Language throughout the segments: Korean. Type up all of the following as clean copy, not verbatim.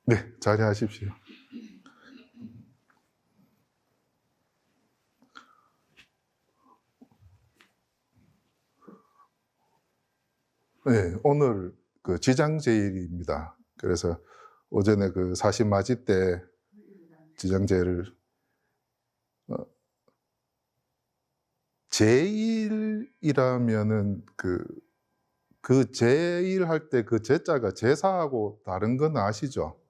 네, 자리하십시오. 네, 오늘 그 지장제일입니다. 그래서 오전에 그 40맞이 때 지장제일을 제일이라면은 그 제일 할 때 그 제자가 제사하고 다른 건 아시죠?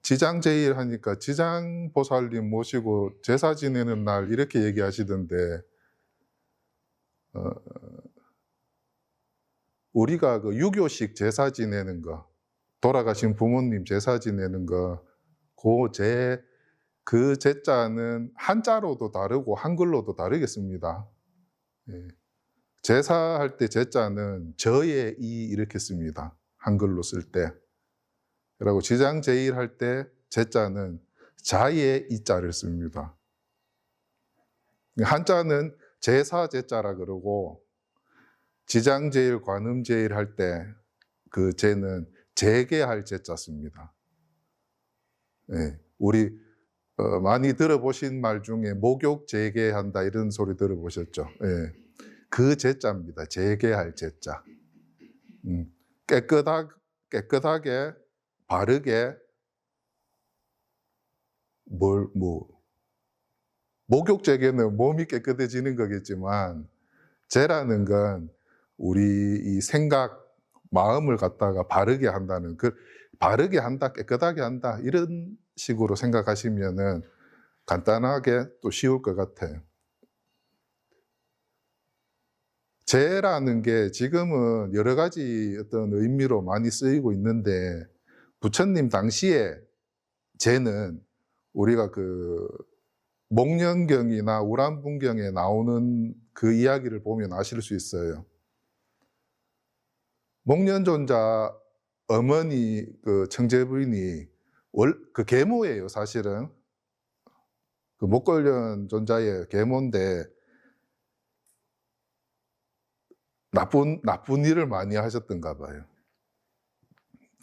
지장제일 하니까 지장보살님 모시고 제사 지내는 날 이렇게 얘기하시던데, 우리가 그 유교식 제사 지내는 거, 돌아가신 부모님 제사 지내는 거, 그 제자는 한자로도 다르고 한글로도 다르겠습니다. 예. 제사할 때 제자는 저의 이 이렇게 씁니다. 한글로 쓸 때. 그리고 지장제일 할 때 제자는 자의 이자를 씁니다. 한자는 제사 제자라 그러고, 지장제일, 관음제일 할 때 그 제는 제계할 제자 씁니다. 예. 우리 많이 들어보신 말 중에 목욕 제계한다 이런 소리 들어보셨죠? 예. 그 제자입니다. 제계할 제자. 깨끗하게 바르게 목욕 제계는 몸이 깨끗해지는 거겠지만, 제라는 건 우리 이 생각, 마음을 갖다가 바르게 한다는, 바르게 한다, 깨끗하게 한다 이런 식으로 생각하시면은 간단하게 또 쉬울 것 같아요. 제라는 게 지금은 여러 가지 어떤 의미로 많이 쓰이고 있는데, 부처님 당시에 제는 우리가 그 목련경이나 우람분경에 나오는 그 이야기를 보면 아실 수 있어요. 목련존자 어머니 그 청제부인이 그 계모예요, 사실은. 그 목걸련 존자의 계모인데 나쁜 일을 많이 하셨던가 봐요.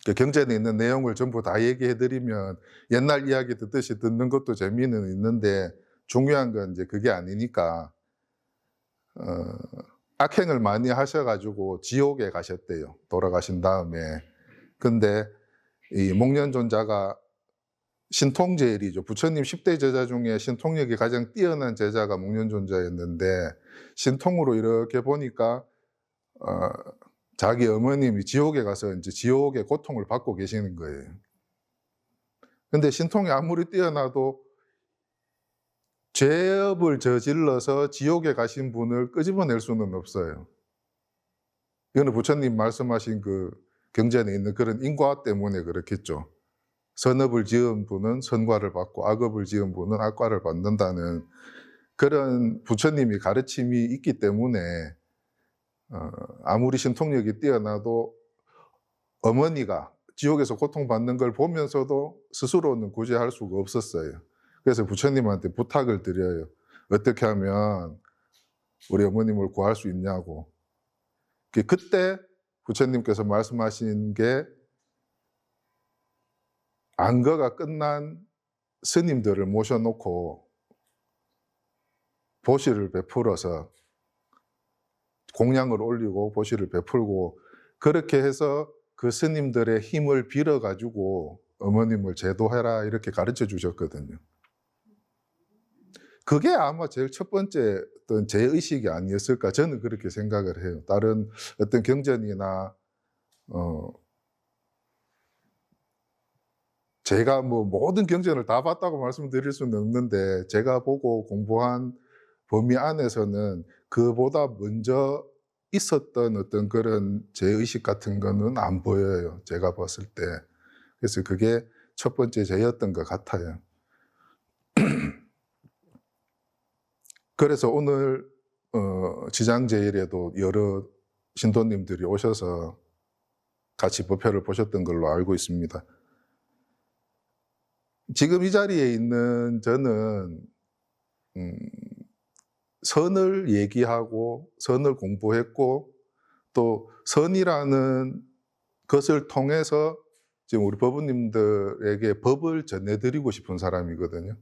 그 경전에 있는 내용을 전부 다 얘기해드리면 옛날 이야기 듣듯이 듣는 것도 재미는 있는데, 중요한 건 이제 그게 아니니까, 악행을 많이 하셔가지고 지옥에 가셨대요, 돌아가신 다음에. 근데 이 목련존자가 신통제일이죠. 부처님 10대 제자 중에 신통력이 가장 뛰어난 제자가 목련존자였는데, 신통으로 이렇게 보니까 자기 어머님이 지옥에 가서 이제 지옥의 고통을 받고 계시는 거예요. 근데 신통이 아무리 뛰어나도 죄업을 저질러서 지옥에 가신 분을 끄집어낼 수는 없어요. 이거는 부처님 말씀하신 그 경전에 있는 그런 인과 때문에 그렇겠죠. 선업을 지은 분은 선과를 받고 악업을 지은 분은 악과를 받는다는 그런 부처님이 가르침이 있기 때문에, 아무리 신통력이 뛰어나도 어머니가 지옥에서 고통받는 걸 보면서도 스스로는 구제할 수가 없었어요. 그래서 부처님한테 부탁을 드려요. 어떻게 하면 우리 어머님을 구할 수 있냐고. 그때 부처님께서 말씀하신 게, 안거가 끝난 스님들을 모셔놓고 보시를 베풀어서 공양을 올리고 보시를 베풀고, 그렇게 해서 그 스님들의 힘을 빌어가지고 어머님을 제도해라 이렇게 가르쳐 주셨거든요. 그게 아마 제일 첫 번째 어떤 제의식이 아니었을까, 저는 그렇게 생각을 해요. 다른 어떤 경전이나 제가 뭐 모든 경전을 다 봤다고 말씀드릴 수는 없는데, 제가 보고 공부한 범위 안에서는 그보다 먼저 있었던 어떤 그런 제의식 같은 거는 안 보여요, 제가 봤을 때. 그래서 그게 첫 번째 제였던 것 같아요. 그래서 오늘 지장제일에도 여러 신도님들이 오셔서 같이 법회를 보셨던 걸로 알고 있습니다. 지금 이 자리에 있는 저는 선을 얘기하고 선을 공부했고 또 선이라는 것을 통해서 지금 우리 법부님들에게 법을 전해드리고 싶은 사람이거든요.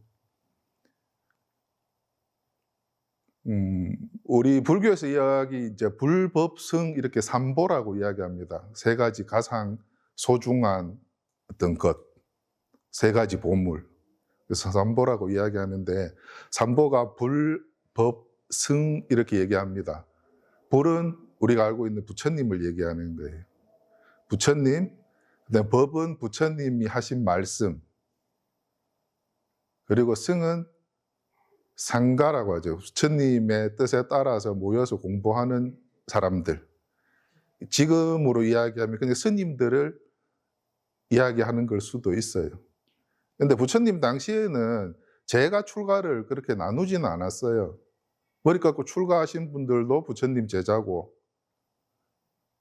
우리 불교에서 이야기 이제 불법승 이렇게 삼보라고 이야기합니다. 세 가지 가장 소중한 어떤 것, 세 가지 보물. 그래서 삼보라고 이야기하는데 삼보가 불, 법, 승 이렇게 얘기합니다. 불은 우리가 알고 있는 부처님을 얘기하는 거예요. 부처님, 그다음 법은 부처님이 하신 말씀, 그리고 승은 상가라고 하죠. 부처님의 뜻에 따라서 모여서 공부하는 사람들. 지금으로 이야기하면 그냥 스님들을 이야기하는 걸 수도 있어요. 근데 부처님 당시에는 제가 출가를 그렇게 나누지는 않았어요. 머리 깎고 출가하신 분들도 부처님 제자고,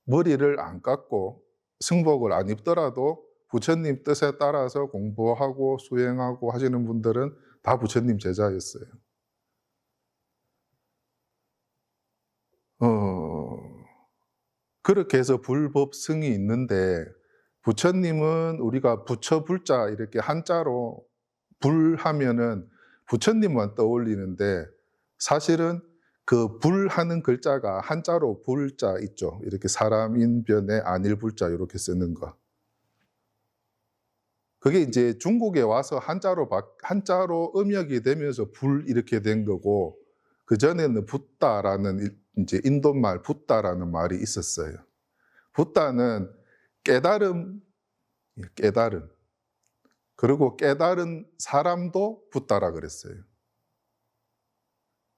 머리를 안 깎고 승복을 안 입더라도 부처님 뜻에 따라서 공부하고 수행하고 하시는 분들은 다 부처님 제자였어요. 그렇게 해서 불법승이 있는데 부처님은 우리가 부처 불자 이렇게 한자로 불하면은 부처님만 떠올리는데 사실은 그 불하는 글자가 한자로 불자 있죠. 이렇게 사람 인변에 안일 불자 이렇게 쓰는 거. 그게 이제 중국에 와서 한자로 음역이 되면서 불 이렇게 된 거고, 그 전에는 붓다라는 이제 인도말 붓다라는 말이 있었어요. 붓다는 깨달음. 그리고 깨달은 사람도 붓다라 그랬어요.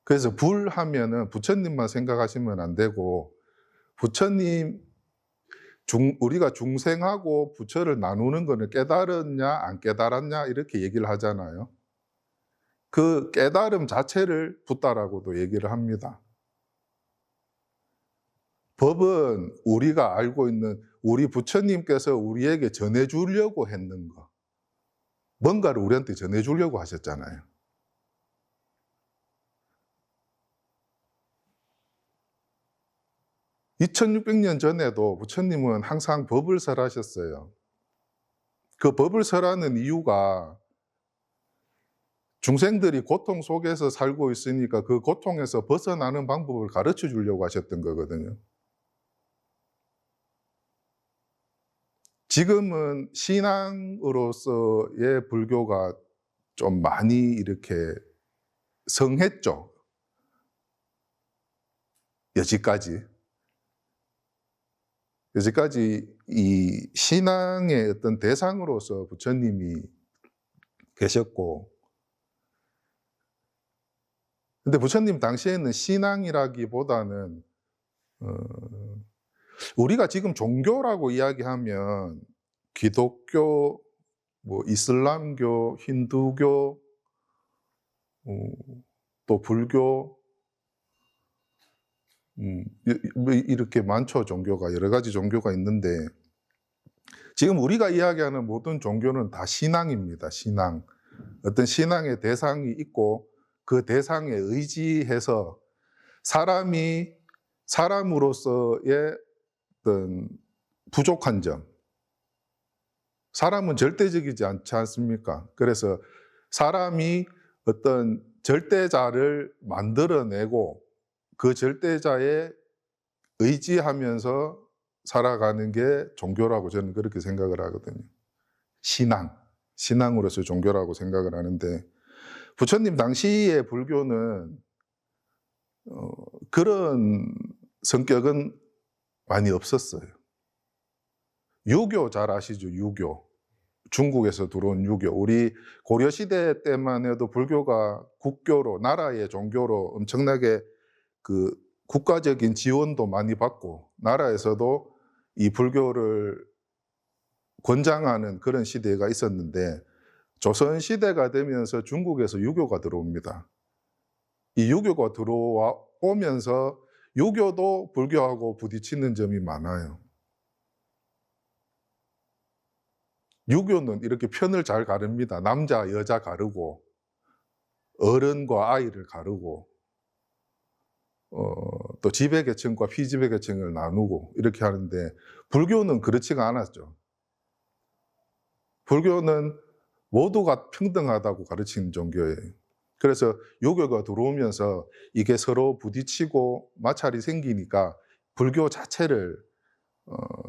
그래서 불 하면은 부처님만 생각하시면 안 되고, 부처님, 우리가 중생하고 부처를 나누는 거는 깨달았냐 안 깨달았냐 이렇게 얘기를 하잖아요. 그 깨달음 자체를 붓다라고도 얘기를 합니다. 법은 우리가 알고 있는 우리 부처님께서 우리에게 전해주려고 했는 거, 뭔가를 우리한테 전해주려고 하셨잖아요. (2600년) 전에도 부처님은 항상 법을 설하셨어요. 그 법을 설하는 이유가 중생들이 고통 속에서 살고 있으니까 그 고통에서 벗어나는 방법을 가르쳐 주려고 하셨던 거거든요. 지금은 신앙으로서의 불교가 좀 많이 이렇게 성했죠. 여지까지 이 신앙의 어떤 대상으로서 부처님이 계셨고, 근데 부처님 당시에는 신앙이라기보다는 우리가 지금 종교라고 이야기하면 기독교, 뭐 이슬람교, 힌두교, 또 불교, 이렇게 많죠. 종교가 여러 가지 종교가 있는데 지금 우리가 이야기하는 모든 종교는 다 신앙입니다. 신앙. 어떤 신앙의 대상이 있고 그 대상에 의지해서 사람이 사람으로서의 어떤 부족한 점, 사람은 절대적이지 않지 않습니까? 그래서 사람이 어떤 절대자를 만들어내고 그 절대자에 의지하면서 살아가는 게 종교라고 저는 그렇게 생각을 하거든요. 신앙으로서 종교라고 생각을 하는데 부처님 당시의 불교는 그런 성격은 많이 없었어요. 유교 잘 아시죠? 유교. 중국에서 들어온 유교. 우리 고려시대 때만 해도 불교가 국교로, 나라의 종교로 엄청나게 그 국가적인 지원도 많이 받고 나라에서도 이 불교를 권장하는 그런 시대가 있었는데 조선시대가 되면서 중국에서 유교가 들어옵니다. 이 유교가 들어오면서 유교도 불교하고 부딪히는 점이 많아요. 유교는 이렇게 편을 잘 가릅니다. 남자, 여자 가르고 어른과 아이를 가르고 또 지배계층과 피지배계층을 나누고 이렇게 하는데 불교는 그렇지가 않았죠. 불교는 모두가 평등하다고 가르치는 종교예요. 그래서 유교가 들어오면서 이게 서로 부딪히고 마찰이 생기니까 불교 자체를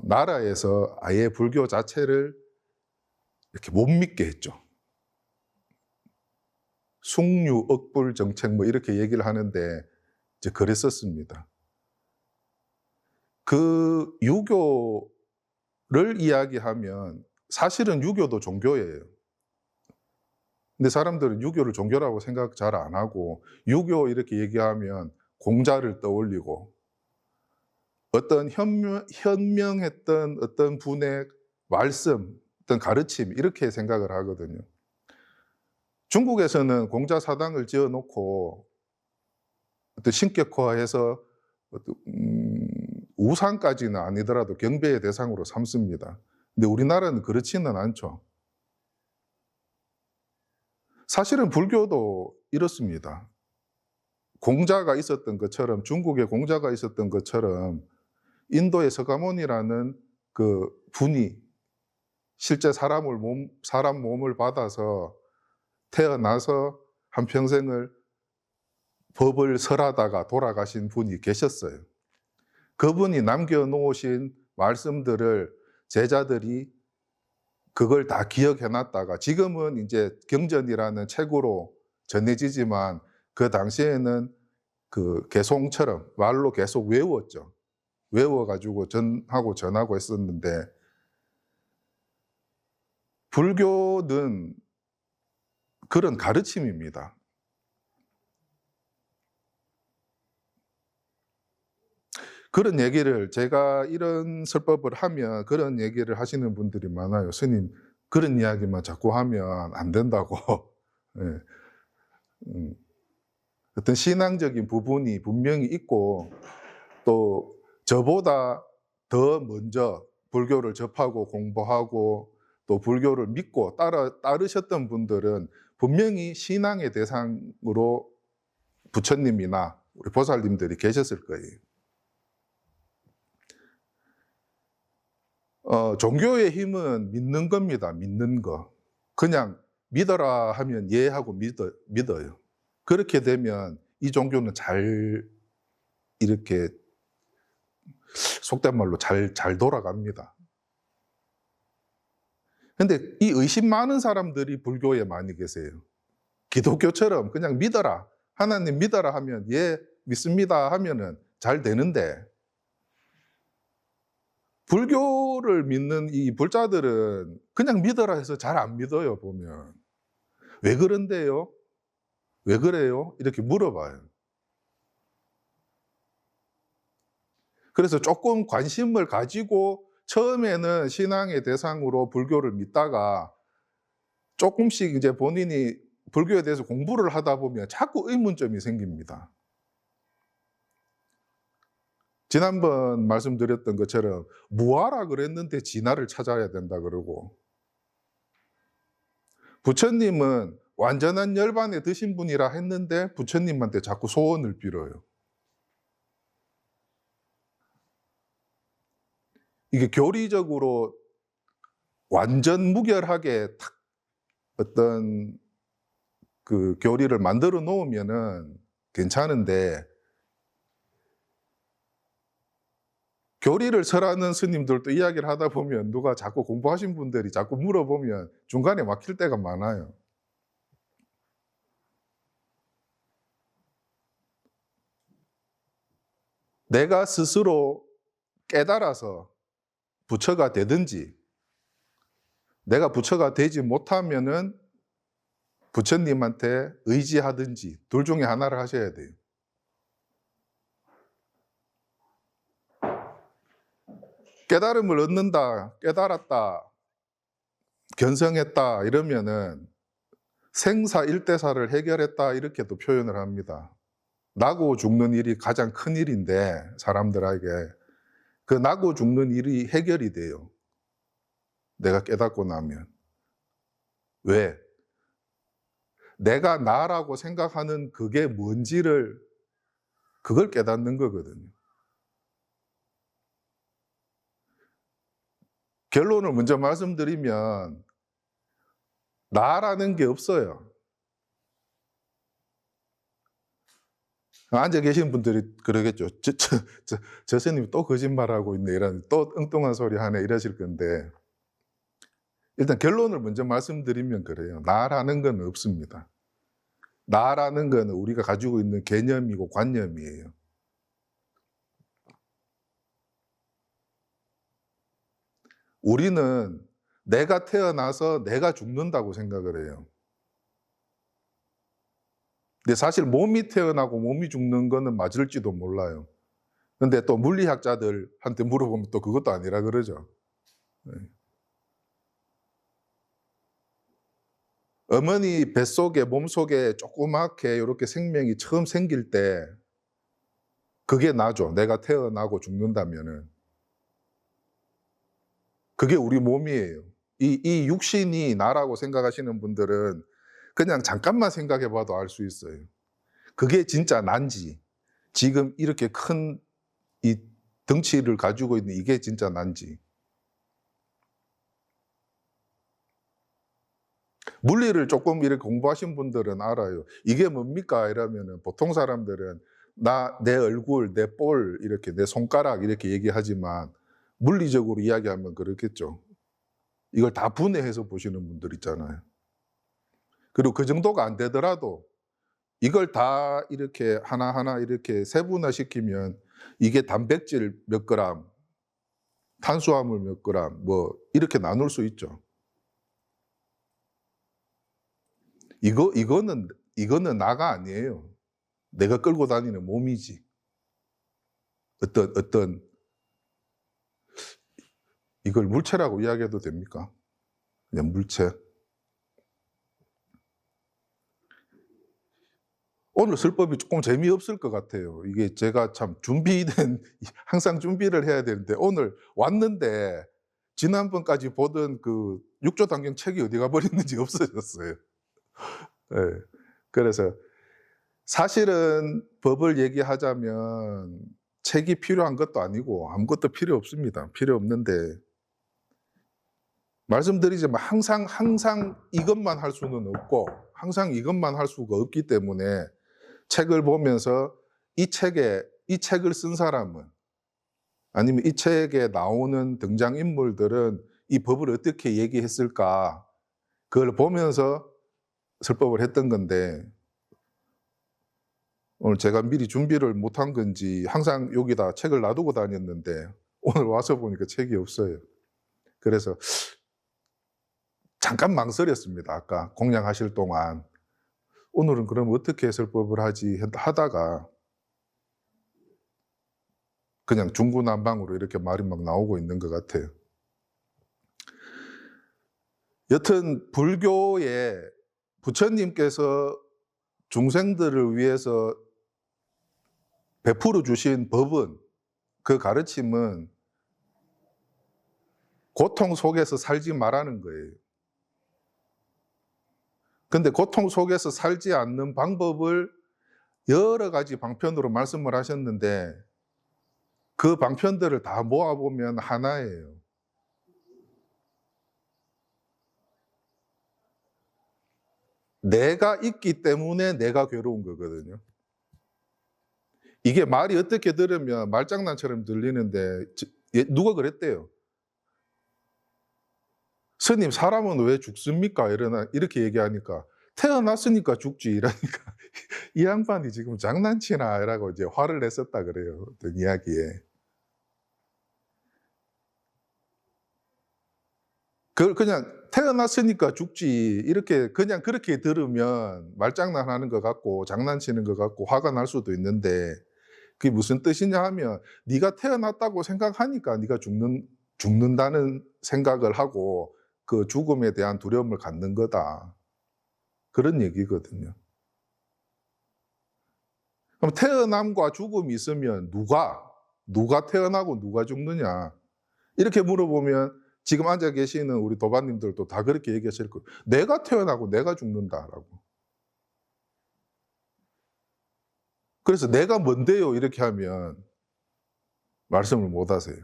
나라에서 아예 불교 자체를 이렇게 못 믿게 했죠. 숭유 억불 정책 뭐 이렇게 얘기를 하는데 이제 그랬었습니다. 그 유교를 이야기하면 사실은 유교도 종교예요. 근데 사람들은 유교를 종교라고 생각 잘 안 하고 유교 이렇게 얘기하면 공자를 떠올리고 어떤 현명했던 어떤 분의 말씀, 어떤 가르침 이렇게 생각을 하거든요. 중국에서는 공자 사당을 지어놓고 어떤 신격화해서 우상까지는 아니더라도 경배의 대상으로 삼습니다. 근데 우리나라는 그렇지는 않죠. 사실은 불교도 이렇습니다. 공자가 있었던 것처럼 중국에 공자가 있었던 것처럼 인도의 서가모니라는 그 분이 실제 사람 몸을 받아서 태어나서 한평생을 법을 설하다가 돌아가신 분이 계셨어요. 그분이 남겨놓으신 말씀들을 제자들이 그걸 다 기억해놨다가 지금은 이제 경전이라는 책으로 전해지지만 그 당시에는 그 개송처럼 말로 계속 외웠죠. 외워가지고 전하고 했었는데 불교는 그런 가르침입니다. 그런 얘기를 제가 이런 설법을 하면 그런 얘기를 하시는 분들이 많아요. 스님 그런 이야기만 자꾸 하면 안 된다고. 네. 어떤 신앙적인 부분이 분명히 있고 또 저보다 더 먼저 불교를 접하고 공부하고 또 불교를 믿고 따르셨던 분들은 분명히 신앙의 대상으로 부처님이나 우리 보살님들이 계셨을 거예요. 종교의 힘은 믿는 겁니다. 믿는 거. 그냥 믿어라 하면 예 하고 믿어요. 그렇게 되면 이 종교는 잘 이렇게 속된 말로 잘 돌아갑니다. 근데 이 의심 많은 사람들이 불교에 많이 계세요. 기독교처럼 그냥 믿어라. 하나님 믿어라 하면 예 믿습니다 하면은 잘 되는데 불교를 믿는 이 불자들은 그냥 믿어라 해서 잘 안 믿어요, 보면. 왜 그런데요? 왜 그래요? 이렇게 물어봐요. 그래서 조금 관심을 가지고 처음에는 신앙의 대상으로 불교를 믿다가 조금씩 이제 본인이 불교에 대해서 공부를 하다 보면 자꾸 의문점이 생깁니다. 지난번 말씀드렸던 것처럼 무아라 그랬는데 진아를 찾아야 된다 그러고 부처님은 완전한 열반에 드신 분이라 했는데 부처님한테 자꾸 소원을 빌어요. 이게 교리적으로 완전 무결하게 탁 어떤 그 교리를 만들어 놓으면은 괜찮은데 교리를 설하는 스님들도 이야기를 하다 보면 누가 자꾸 공부하신 분들이 자꾸 물어보면 중간에 막힐 때가 많아요. 내가 스스로 깨달아서 부처가 되든지 내가 부처가 되지 못하면은 부처님한테 의지하든지 둘 중에 하나를 하셔야 돼요. 깨달음을 얻는다, 깨달았다, 견성했다 이러면은 생사일대사를 해결했다 이렇게도 표현을 합니다. 나고 죽는 일이 가장 큰 일인데 사람들에게 그 나고 죽는 일이 해결이 돼요. 내가 깨닫고 나면. 왜? 내가 나라고 생각하는 그게 뭔지를 그걸 깨닫는 거거든요. 결론을 먼저 말씀드리면 나라는 게 없어요. 앉아 계신 분들이 그러겠죠. 저 스님 또 거짓말하고 있네, 이런, 또 엉뚱한 소리 하네, 이러실 건데, 일단 결론을 먼저 말씀드리면 그래요. 나라는 건 없습니다. 나라는 건 우리가 가지고 있는 개념이고 관념이에요. 우리는 내가 태어나서 내가 죽는다고 생각을 해요. 근데 사실 몸이 태어나고 몸이 죽는 거는 맞을지도 몰라요. 근데 또 물리학자들한테 물어보면 또 그것도 아니라 그러죠. 네. 어머니 뱃속에, 몸속에 조그맣게 이렇게 생명이 처음 생길 때 그게 나죠. 내가 태어나고 죽는다면은. 그게 우리 몸이에요. 이 육신이 나라고 생각하시는 분들은 그냥 잠깐만 생각해 봐도 알 수 있어요. 그게 진짜 난지, 지금 이렇게 큰 이 덩치를 가지고 있는 이게 진짜 난지. 물리를 조금 이렇게 공부하신 분들은 알아요. 이게 뭡니까? 이러면은 보통 사람들은 내 얼굴, 내 볼, 이렇게 내 손가락 이렇게 얘기하지만 물리적으로 이야기하면 그렇겠죠. 이걸 다 분해해서 보시는 분들 있잖아요. 그리고 그 정도가 안 되더라도 이걸 다 이렇게 하나하나 이렇게 세분화시키면 이게 단백질 몇 그램, 탄수화물 몇 그램, 뭐 이렇게 나눌 수 있죠. 이거는 나가 아니에요. 내가 끌고 다니는 몸이지. 어떤 이걸 물체라고 이야기해도 됩니까? 그냥 물체. 오늘 설법이 조금 재미없을 것 같아요. 이게 제가 참 항상 준비를 해야 되는데, 오늘 왔는데 지난번까지 보던 그 육조단경 책이 어디 가버렸는지 없어졌어요. 네. 그래서 사실은 법을 얘기하자면 책이 필요한 것도 아니고 아무것도 필요 없습니다. 필요 없는데, 말씀드리지만 항상 이것만 할 수는 없고 항상 이것만 할 수가 없기 때문에 책을 보면서 이 책을 쓴 사람은, 아니면 이 책에 나오는 등장인물들은 이 법을 어떻게 얘기했을까, 그걸 보면서 설법을 했던 건데, 오늘 제가 미리 준비를 못한 건지 항상 여기다 책을 놔두고 다녔는데 오늘 와서 보니까 책이 없어요. 그래서 잠깐 망설였습니다. 아까 공양하실 동안 오늘은 그럼 어떻게 설법을 하지 하다가 그냥 중구난방으로 이렇게 말이 막 나오고 있는 것 같아요. 여튼 불교에 부처님께서 중생들을 위해서 베풀어 주신 법은, 그 가르침은 고통 속에서 살지 말라는 거예요. 근데 고통 속에서 살지 않는 방법을 여러 가지 방편으로 말씀을 하셨는데 그 방편들을 다 모아보면 하나예요. 내가 있기 때문에 내가 괴로운 거거든요. 이게 말이 어떻게 들으면 말장난처럼 들리는데 누가 그랬대요. 스님, 사람은 왜 죽습니까? 이렇게 얘기하니까 태어났으니까 죽지, 이러니까 이 양반이 지금 장난치나 이라고 이제 화를 냈었다 그래요. 어떤 이야기에. 그걸 그냥 태어났으니까 죽지, 이렇게 그냥 그렇게 들으면 말장난하는 것 같고 장난치는 것 같고 화가 날 수도 있는데, 그게 무슨 뜻이냐 하면 네가 태어났다고 생각하니까 네가 죽는다는 생각을 하고 그 죽음에 대한 두려움을 갖는 거다, 그런 얘기거든요. 그럼 태어남과 죽음이 있으면 누가 태어나고 누가 죽느냐, 이렇게 물어보면 지금 앉아 계시는 우리 도반님들도 다 그렇게 얘기하실 거예요. 내가 태어나고 내가 죽는다라고. 그래서 내가 뭔데요? 이렇게 하면 말씀을 못 하세요.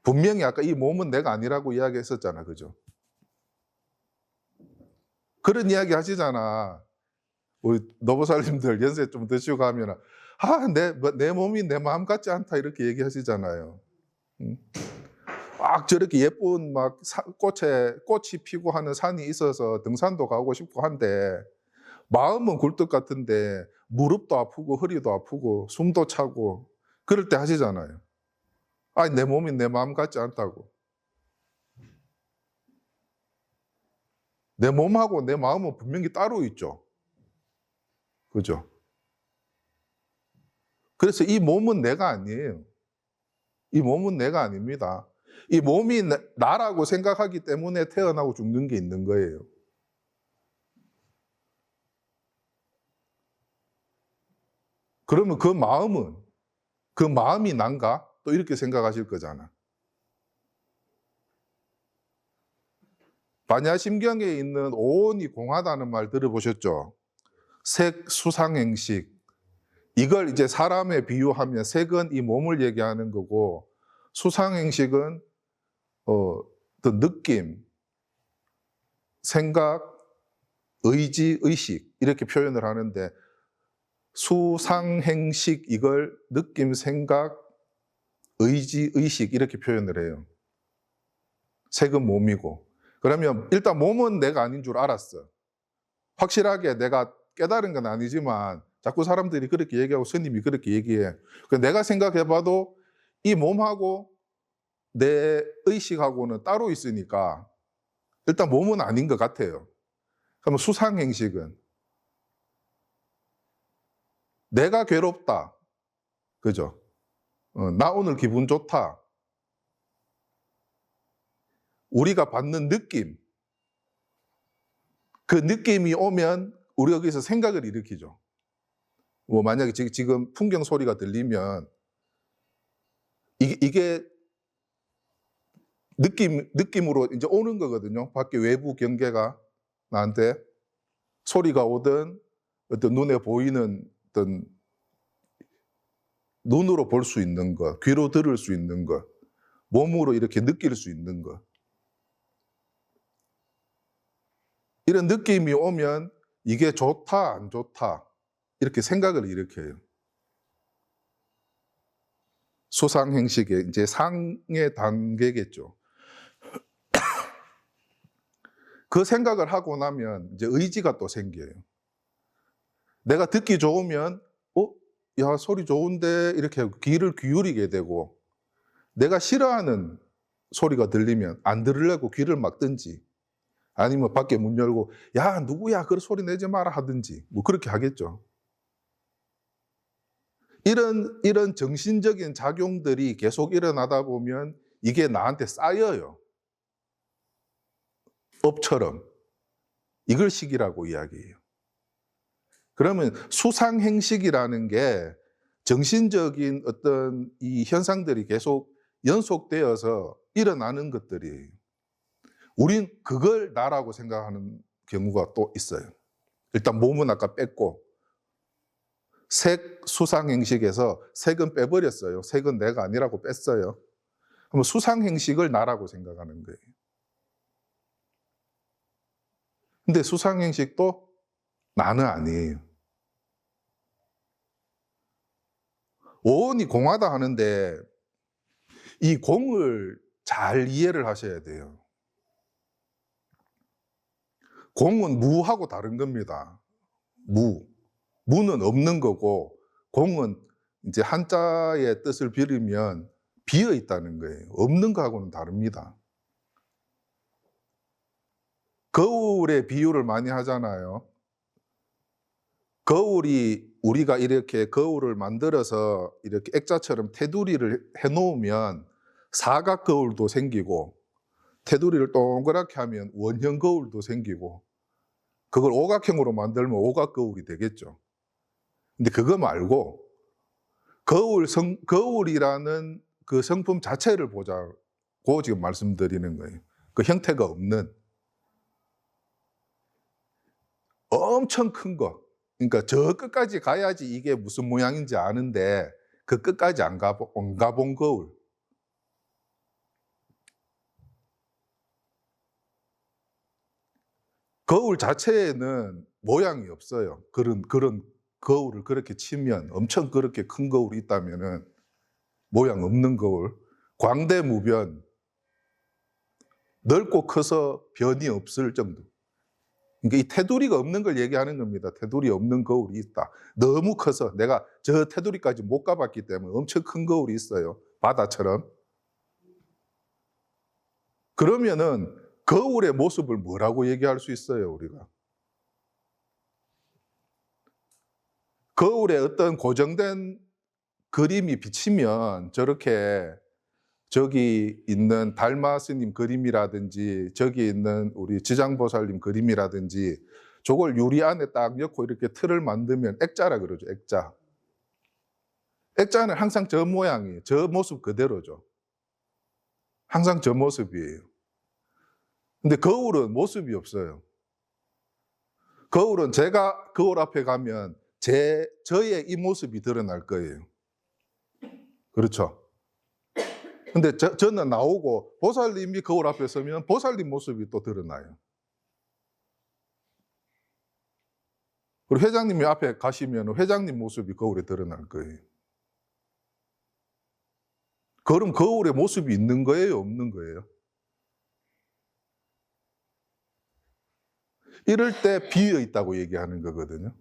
분명히 아까 이 몸은 내가 아니라고 이야기했었잖아. 그죠? 그런 이야기 하시잖아. 우리 노보살님들 연세 좀 드시고 가면 내 몸이 내 마음 같지 않다 이렇게 얘기하시잖아요. 막 저렇게 예쁜 막 꽃이 피고 하는 산이 있어서 등산도 가고 싶고 한데 마음은 굴뚝 같은데 무릎도 아프고 허리도 아프고 숨도 차고 그럴 때 하시잖아요. 내 몸이 내 마음 같지 않다고. 내 몸하고 내 마음은 분명히 따로 있죠. 그죠? 그래서 이 몸은 내가 아니에요. 이 몸은 내가 아닙니다. 이 몸이 나라고 생각하기 때문에 태어나고 죽는 게 있는 거예요. 그러면 그 마음이 난가? 또 이렇게 생각하실 거잖아. 반야심경에 있는 오온이 공하다는 말 들어보셨죠? 색, 수상행식. 이걸 이제 사람에 비유하면 색은 이 몸을 얘기하는 거고 수상행식은 그 느낌, 생각, 의지, 의식 이렇게 표현을 하는데 수상행식 이걸 느낌, 생각, 의지, 의식 이렇게 표현을 해요. 색은 몸이고. 그러면 일단 몸은 내가 아닌 줄 알았어. 확실하게 내가 깨달은 건 아니지만 자꾸 사람들이 그렇게 얘기하고 스님이 그렇게 얘기해. 내가 생각해봐도 이 몸하고 내 의식하고는 따로 있으니까 일단 몸은 아닌 것 같아요. 그러면 수상행식은 내가 괴롭다. 그죠? 나 오늘 기분 좋다. 우리가 받는 느낌. 그 느낌이 오면 우리 여기서 생각을 일으키죠. 만약에 지금 풍경 소리가 들리면 이게 느낌으로 이제 오는 거거든요. 밖에 외부 경계가 나한테 소리가 오든 어떤 눈에 보이는 어떤 눈으로 볼 수 있는 것, 귀로 들을 수 있는 것, 몸으로 이렇게 느낄 수 있는 것. 이런 느낌이 오면 이게 좋다, 안 좋다 이렇게 생각을 일으켜요. 수상행식의 이제 상의 단계겠죠. 그 생각을 하고 나면 이제 의지가 또 생겨요. 내가 듣기 좋으면 야 소리 좋은데 이렇게 귀를 기울이게 되고 내가 싫어하는 소리가 들리면 안 들으려고 귀를 막든지 아니면 밖에 문 열고 야 누구야 그런 소리 내지 마라 하든지 뭐 그렇게 하겠죠. 이런 정신적인 작용들이 계속 일어나다 보면 이게 나한테 쌓여요. 업처럼. 이걸 식이라고 이야기해요. 그러면 수상행식이라는 게 정신적인 어떤 이 현상들이 계속 연속되어서 일어나는 것들이에요. 우린 그걸 나라고 생각하는 경우가 또 있어요. 일단 몸은 아까 뺐고 색, 수상행식에서 색은 빼버렸어요. 색은 내가 아니라고 뺐어요. 그럼 수상행식을 나라고 생각하는 거예요. 근데 수상행식도 나는 아니에요. 오온이 공하다 하는데 이 공을 잘 이해를 하셔야 돼요. 공은 무하고 다른 겁니다. 무는 없는 거고 공은 이제 한자의 뜻을 빌으면 비어 있다는 거예요. 없는 거하고는 다릅니다. 거울의 비유를 많이 하잖아요. 거울이 우리가 이렇게 거울을 만들어서 이렇게 액자처럼 테두리를 해놓으면 사각 거울도 생기고 테두리를 동그랗게 하면 원형 거울도 생기고 그걸 오각형으로 만들면 오각 거울이 되겠죠. 근데 그거 말고 거울이라는 그 성품 자체를 보자 그거 지금 말씀드리는 거예요. 그 형태가 없는 엄청 큰 거. 그러니까 저 끝까지 가야지 이게 무슨 모양인지 아는데 그 끝까지 안 가본 거울. 거울 자체에는 모양이 없어요. 그런 거울을 그렇게 치면, 엄청 그렇게 큰 거울이 있다면은 모양 없는 거울. 광대무변. 넓고 커서 변이 없을 정도. 그러니까 이 테두리가 없는 걸 얘기하는 겁니다. 테두리 없는 거울이 있다. 너무 커서 내가 저 테두리까지 못 가봤기 때문에 엄청 큰 거울이 있어요. 바다처럼. 그러면은 거울의 모습을 뭐라고 얘기할 수 있어요, 우리가? 거울에 어떤 고정된 그림이 비치면 저렇게 저기 있는 달마 스님 그림이라든지 저기 있는 우리 지장보살님 그림이라든지 저걸 유리 안에 딱 넣고 이렇게 틀을 만들면 액자라 그러죠. 액자. 액자는 항상 저 모양이에요. 저 모습 그대로죠. 항상 저 모습이에요. 근데 거울은 모습이 없어요. 거울은 제가 거울 앞에 가면 저의 이 모습이 드러날 거예요. 그렇죠? 근데 저는 나오고 보살님이 거울 앞에 서면 보살님 모습이 또 드러나요. 그리고 회장님이 앞에 가시면 회장님 모습이 거울에 드러날 거예요. 그럼 거울에 모습이 있는 거예요? 없는 거예요? 이럴 때 비어 있다고 얘기하는 거거든요.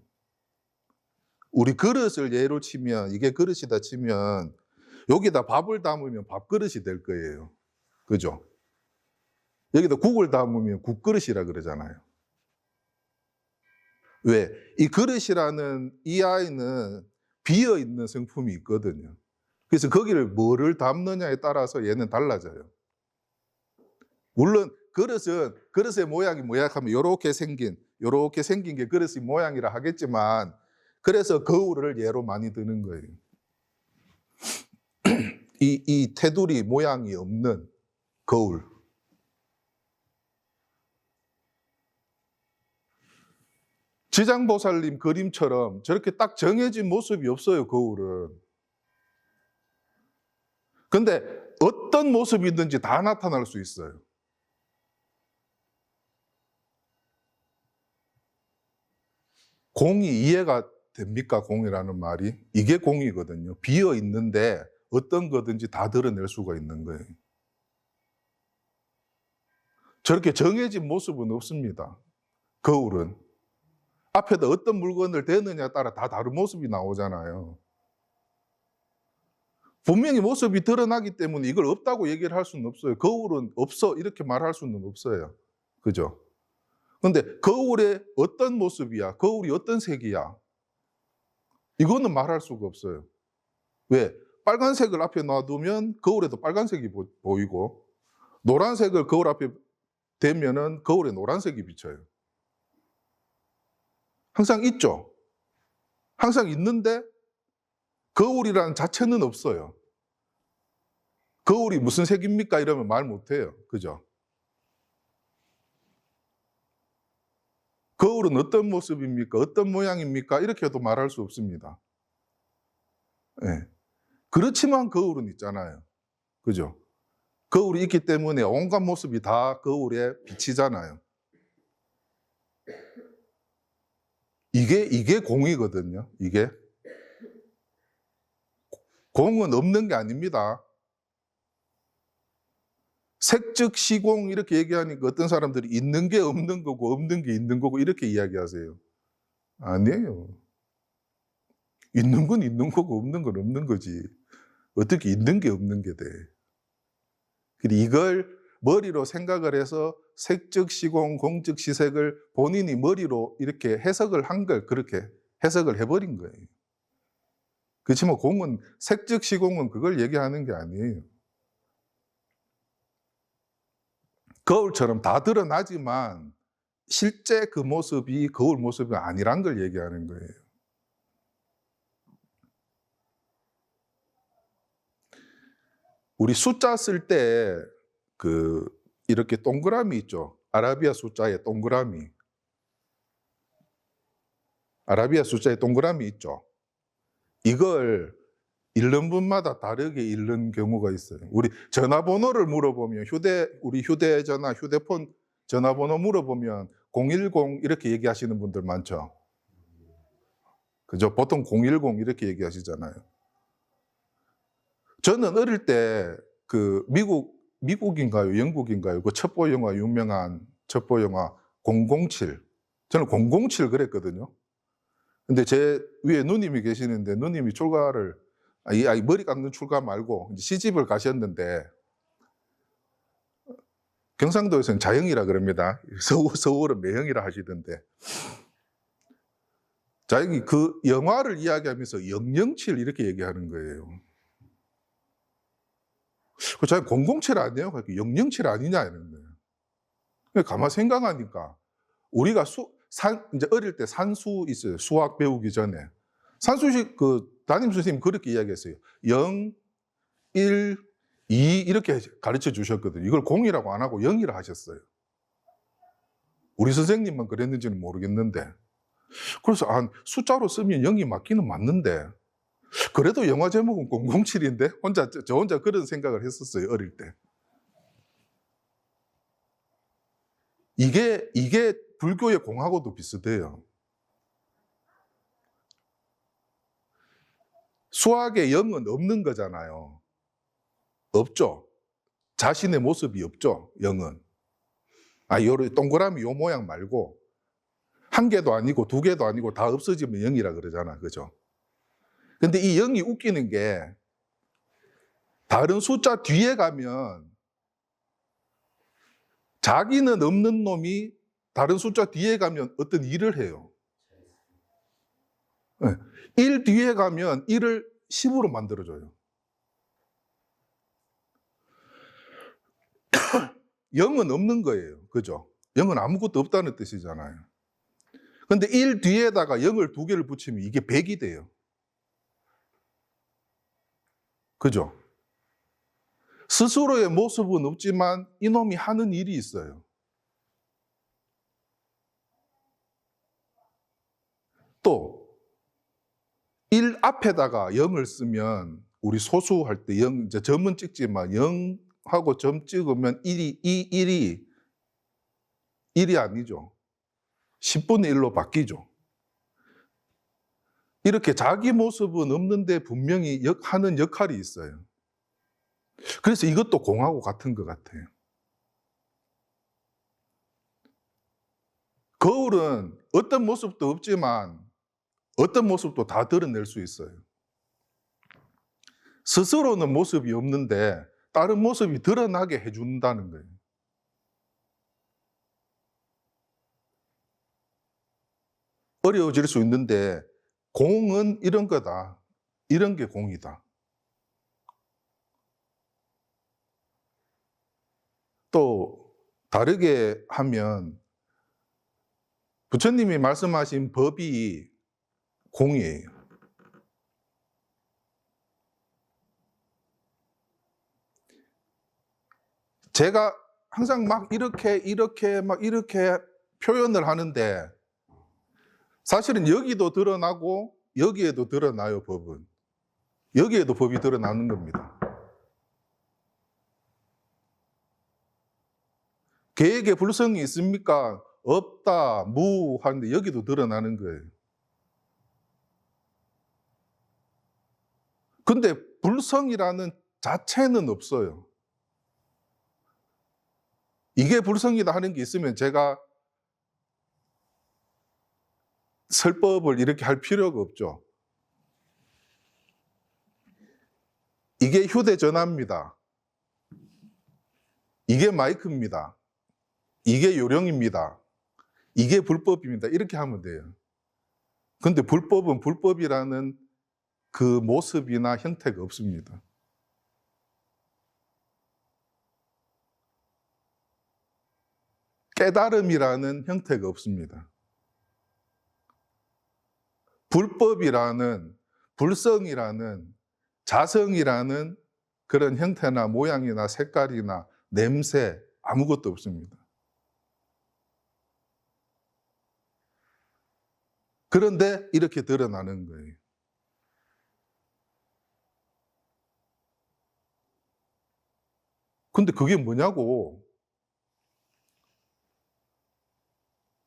우리 그릇을 예로 치면, 이게 그릇이다 치면 여기다 밥을 담으면 밥그릇이 될 거예요. 그죠? 여기다 국을 담으면 국그릇이라 그러잖아요. 왜? 이 그릇이라는 이 아이는 비어 있는 성품이 있거든요. 그래서 거기를 뭐를 담느냐에 따라서 얘는 달라져요. 물론 그릇의 모양이 뭐야 하면 이렇게 생긴 게 그릇의 모양이라 하겠지만, 그래서 거울을 예로 많이 드는 거예요. 이 테두리 모양이 없는 거울. 지장보살님 그림처럼 저렇게 딱 정해진 모습이 없어요, 거울은. 근데 어떤 모습이든지 다 나타날 수 있어요. 공이 이해가 됩니까? 공이라는 말이. 이게 공이거든요. 비어 있는데 어떤 거든지 다 드러낼 수가 있는 거예요. 저렇게 정해진 모습은 없습니다. 거울은. 앞에다 어떤 물건을 대느냐에 따라 다 다른 모습이 나오잖아요. 분명히 모습이 드러나기 때문에 이걸 없다고 얘기를 할 수는 없어요. 거울은 없어 이렇게 말할 수는 없어요. 그죠? 근데 거울에 어떤 모습이야? 거울이 어떤 색이야? 이거는 말할 수가 없어요. 왜? 빨간색을 앞에 놔두면 거울에도 빨간색이 보이고, 노란색을 거울 앞에 대면은 거울에 노란색이 비쳐요. 항상 있죠. 항상 있는데 거울이라는 자체는 없어요. 거울이 무슨 색입니까? 이러면 말 못해요. 그죠? 거울은 어떤 모습입니까? 어떤 모양입니까? 이렇게도 말할 수 없습니다. 네. 그렇지만 거울은 있잖아요. 그죠? 거울이 있기 때문에 온갖 모습이 다 거울에 비치잖아요. 이게 공이거든요. 이게. 공은 없는 게 아닙니다. 색즉 시공 이렇게 얘기하니까 어떤 사람들이 있는 게 없는 거고 없는 게 있는 거고 이렇게 이야기하세요. 아니에요. 있는 건 있는 거고 없는 건 없는 거지. 어떻게 있는 게 없는 게 돼. 이걸 머리로 생각을 해서 색즉 시공, 공즉 시색을 본인이 머리로 이렇게 해석을 한 걸 그렇게 해석을 해버린 거예요. 그렇지만 공은 색즉 시공은 그걸 얘기하는 게 아니에요. 거울처럼 다 드러나지만 실제 그 모습이 거울 모습이 아니란 걸 얘기하는 거예요. 우리 숫자 쓸 때 이렇게 동그라미 있죠. 아라비아 숫자에 동그라미. 아라비아 숫자에 동그라미 있죠. 이걸 읽는 분마다 다르게 읽는 경우가 있어요. 우리 전화번호를 물어보면 우리 휴대전화, 휴대폰 전화번호 물어보면 010 이렇게 얘기하시는 분들 많죠. 그죠? 보통 010 이렇게 얘기하시잖아요. 저는 어릴 때 미국인가요? 영국인가요? 그 첩보 영화, 유명한 첩보 영화 007. 저는 007 그랬거든요. 근데 제 위에 누님이 계시는데 누님이 출가를 머리 깎는 출가 말고 이제 시집을 가셨는데 경상도에서는 자영이라 그럽니다. 서울은 매형이라 하시던데 자영이 그 영화를 이야기하면서 007 이렇게 얘기하는 거예요. 그 자기 007 아니에요? 007 아니냐 이런 거예요. 가만 생각하니까 우리가 이제 어릴 때 산수 있어요. 수학 배우기 전에 산수식 담임 선생님 그렇게 이야기했어요. 0, 1, 2 이렇게 가르쳐 주셨거든요. 이걸 0이라고 안 하고 0이라 하셨어요. 우리 선생님만 그랬는지는 모르겠는데 그래서 숫자로 쓰면 0이 맞기는 맞는데 그래도 영화 제목은 007인데 저 혼자 그런 생각을 했었어요. 어릴 때. 이게 불교의 공하고도 비슷해요. 수학의 0은 없는 거잖아요. 없죠. 자신의 모습이 없죠. 0은. 요 동그라미 요 모양 말고 한 개도 아니고 두 개도 아니고 다 없어지면 0이라 그러잖아. 그죠? 근데 이 0이 웃기는 게 다른 숫자 뒤에 가면 자기는 없는 놈이 다른 숫자 뒤에 가면 어떤 일을 해요. 1 뒤에 가면 1을 10으로 만들어줘요. 0은 없는 거예요. 그죠? 0은 아무것도 없다는 뜻이잖아요. 근데 1 뒤에다가 0을 두 개를 붙이면 이게 100이 돼요. 그죠? 스스로의 모습은 없지만 이놈이 하는 일이 있어요. 또 1 앞에다가 0을 쓰면 우리 소수할 때 0, 이제 점은 찍지만 0하고 점 찍으면 이 1이 아니죠. 10분의 1로 바뀌죠. 이렇게 자기 모습은 없는데 분명히 하는 역할이 있어요. 그래서 이것도 공하고 같은 것 같아요. 거울은 어떤 모습도 없지만 어떤 모습도 다 드러낼 수 있어요. 스스로는 모습이 없는데 다른 모습이 드러나게 해준다는 거예요. 어려워질 수 있는데 공은 이런 거다. 이런 게 공이다. 또 다르게 하면 부처님이 말씀하신 법이 공이에요. 제가 항상 막 이렇게 표현을 하는데 사실은 여기도 드러나고 여기에도 드러나요, 법은. 여기에도 법이 드러나는 겁니다. 계획에 불성이 있습니까? 없다, 무 하는데 여기도 드러나는 거예요. 근데 불성이라는 자체는 없어요. 이게 불성이다 하는 게 있으면 제가 설법을 이렇게 할 필요가 없죠. 이게 휴대전화입니다. 이게 마이크입니다. 이게 요령입니다. 이게 불법입니다. 이렇게 하면 돼요. 근데 불법은 불법이라는 그 모습이나 형태가 없습니다. 깨달음이라는 형태가 없습니다. 불법이라는, 불성이라는, 자성이라는 그런 형태나 모양이나 색깔이나 냄새, 아무것도 없습니다. 그런데 이렇게 드러나는 거예요. 근데 그게 뭐냐고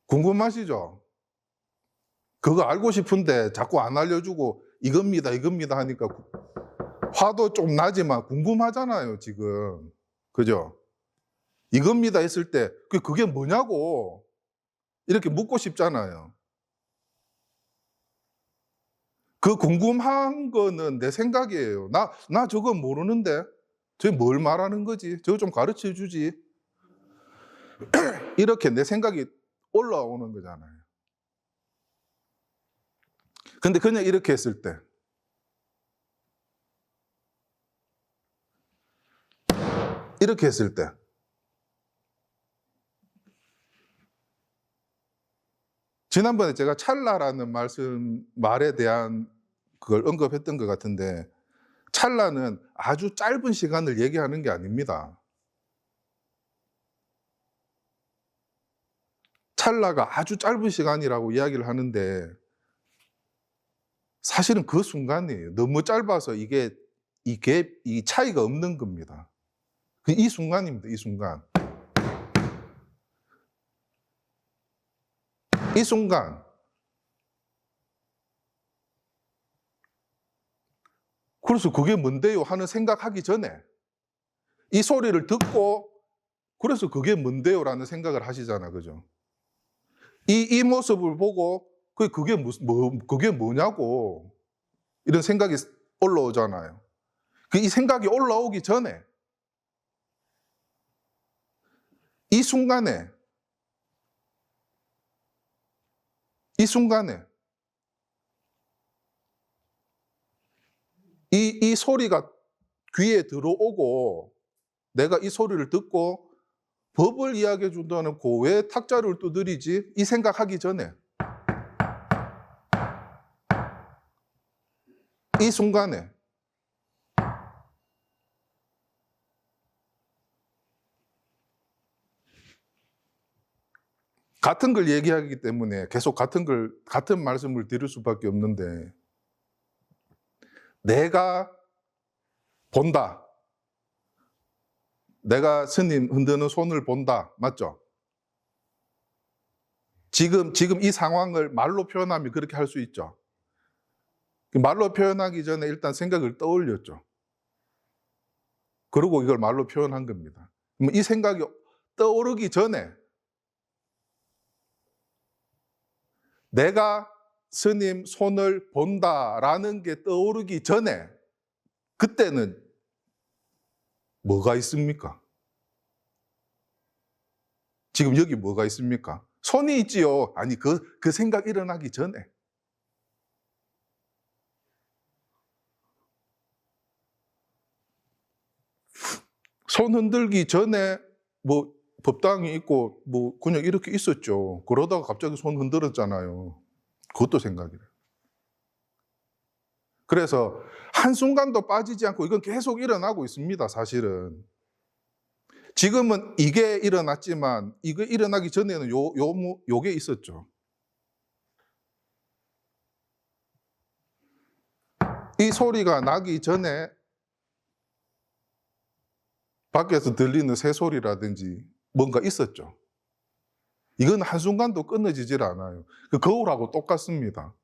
궁금하시죠? 그거 알고 싶은데 자꾸 안 알려주고 이겁니다, 이겁니다 하니까 화도 좀 나지만 궁금하잖아요, 지금. 그죠? 이겁니다 했을 때 그게 뭐냐고 이렇게 묻고 싶잖아요. 그 궁금한 거는 내 생각이에요. 나 저거 모르는데 저게 뭘 말하는 거지? 저거 좀 가르쳐 주지. 이렇게 내 생각이 올라오는 거잖아요. 근데 그냥 이렇게 했을 때 이렇게 했을 때 지난번에 제가 찰나라는 말에 대한 그걸 언급했던 것 같은데 찰나는 아주 짧은 시간을 얘기하는 게 아닙니다. 찰나가 아주 짧은 시간이라고 이야기를 하는데 사실은 그 순간이에요. 너무 짧아서 이 차이가 없는 겁니다. 이 순간입니다. 이 순간. 이 순간. 그래서 그게 뭔데요? 하는 생각하기 전에 이 소리를 듣고 그래서 그게 뭔데요? 라는 생각을 하시잖아. 그죠? 이 모습을 보고 그게 뭐냐고 이런 생각이 올라오잖아요. 이 생각이 올라오기 전에 이 순간에 이 소리가 귀에 들어오고 내가 이 소리를 듣고 법을 이야기해 준다는 왜 탁자를 두드리지? 이 생각하기 전에 이 순간에 같은 걸 얘기하기 때문에 계속 같은 말씀을 드릴 수밖에 없는데 내가 본다. 내가 스님 흔드는 손을 본다. 맞죠? 지금 이 상황을 말로 표현하면 그렇게 할 수 있죠. 말로 표현하기 전에 일단 생각을 떠올렸죠. 그리고 이걸 말로 표현한 겁니다. 이 생각이 떠오르기 전에 내가 스님 손을 본다라는 게 떠오르기 전에 그때는 뭐가 있습니까? 지금 여기 뭐가 있습니까? 손이 있지요. 아니 그 생각 일어나기 전에 손 흔들기 전에 뭐 법당이 있고 뭐 그냥 이렇게 있었죠. 그러다가 갑자기 손 흔들었잖아요. 그것도 생각이래요. 그래서 한순간도 빠지지 않고 이건 계속 일어나고 있습니다, 사실은. 지금은 이게 일어났지만 이거 일어나기 전에는 요게 있었죠. 이 소리가 나기 전에 밖에서 들리는 새소리라든지 뭔가 있었죠. 이건 한순간도 끊어지질 않아요. 그 거울하고 똑같습니다.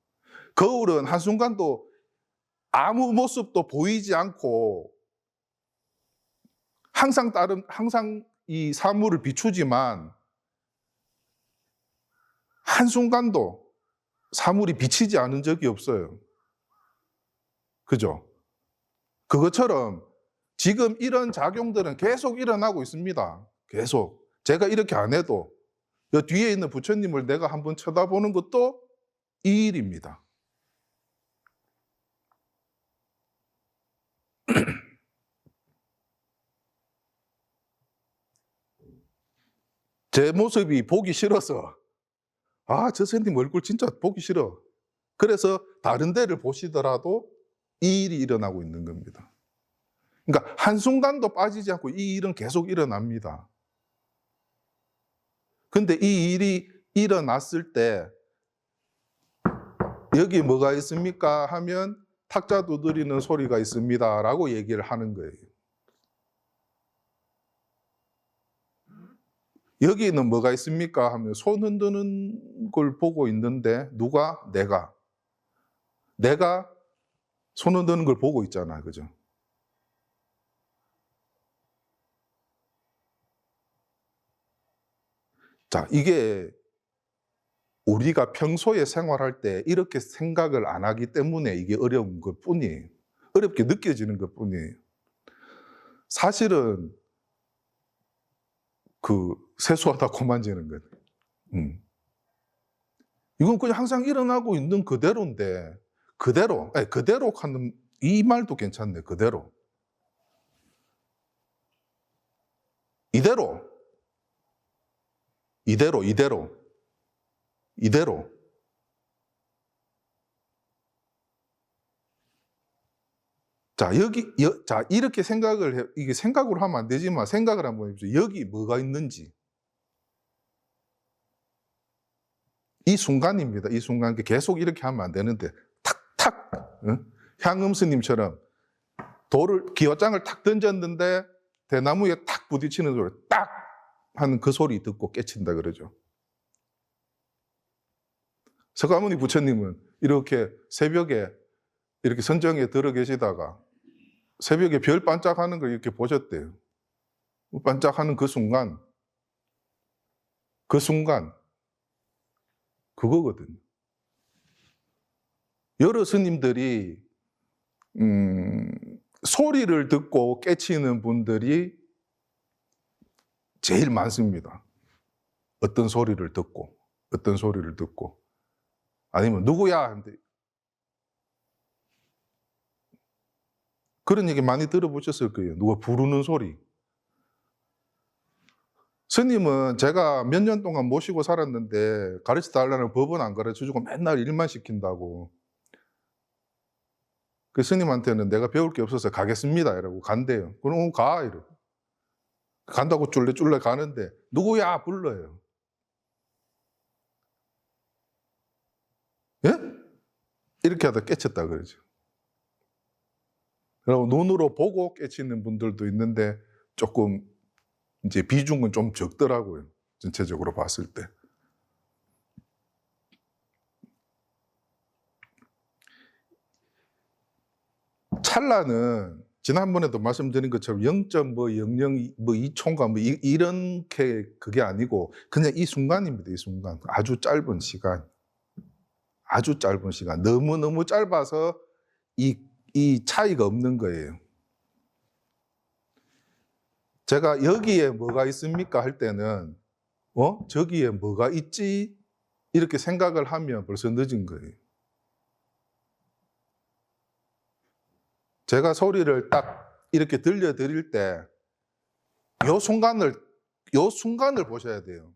거울은 한순간도 아무 모습도 보이지 않고 항상 이 사물을 비추지만 한순간도 사물이 비치지 않은 적이 없어요. 그죠? 그것처럼 지금 이런 작용들은 계속 일어나고 있습니다. 계속. 제가 이렇게 안 해도 이 뒤에 있는 부처님을 내가 한번 쳐다보는 것도 이 일입니다. 제 모습이 보기 싫어서 저 선생님 얼굴 진짜 보기 싫어. 그래서 다른 데를 보시더라도 이 일이 일어나고 있는 겁니다. 그러니까 한순간도 빠지지 않고 이 일은 계속 일어납니다. 근데 이 일이 일어났을 때 여기 뭐가 있습니까? 하면 탁자 두드리는 소리가 있습니다 라고 얘기를 하는 거예요. 여기는 뭐가 있습니까? 하면 손 흔드는 걸 보고 있는데 누가? 내가 손 흔드는 걸 보고 있잖아. 그죠? 자, 이게 우리가 평소에 생활할 때 이렇게 생각을 안 하기 때문에 이게 어려운 것 뿐이에요. 어렵게 느껴지는 것 뿐이에요. 사실은 세수하다 코 만지는 것. 이건 그냥 항상 일어나고 있는 그대로인데, 그대로 하는 이 말도 괜찮네. 그대로. 이대로. 자, 자, 이렇게 이게 생각으로 하면 안 되지만 생각을 한번 해보세요. 여기 뭐가 있는지. 이 순간입니다. 이 순간. 계속 이렇게 하면 안 되는데, 탁탁. 향음스님처럼 기와장을 탁 던졌는데 대나무에 탁 부딪히는 소리, 딱 하는 그 소리 듣고 깨친다 그러죠. 석가모니 부처님은 이렇게 새벽에 이렇게 선정에 들어 계시다가 새벽에 별 반짝하는 걸 이렇게 보셨대요. 반짝하는 그 순간 그거거든요. 여러 스님들이 소리를 듣고 깨치는 분들이 제일 많습니다. 어떤 소리를 듣고 아니면 누구야? 하는데 그런 얘기 많이 들어보셨을 거예요. 누가 부르는 소리. 스님은 제가 몇 년 동안 모시고 살았는데 가르쳐 달라는 법은 안 가르쳐주고 맨날 일만 시킨다고. 그 스님한테는 내가 배울 게 없어서 가겠습니다 이러고 간대요. 그럼 가 이러고. 간다고 쫄래쫄래 가는데 누구야 불러요. 예? 이렇게 하다 깨쳤다 그러죠. 그리고 눈으로 보고 깨치는 분들도 있는데 조금 이제 비중은 좀 적더라고요. 전체적으로 봤을 때. 찰나는 지난번에도 말씀드린 것처럼 0.002초인가 이렇게 그게 아니고 그냥 이 순간입니다. 이 순간. 아주 짧은 시간. 너무너무 짧아서 이 차이가 없는 거예요. 제가 여기에 뭐가 있습니까? 할 때는 저기에 뭐가 있지? 이렇게 생각을 하면 벌써 늦은 거예요. 제가 소리를 딱 이렇게 들려드릴 때 요 순간을 보셔야 돼요.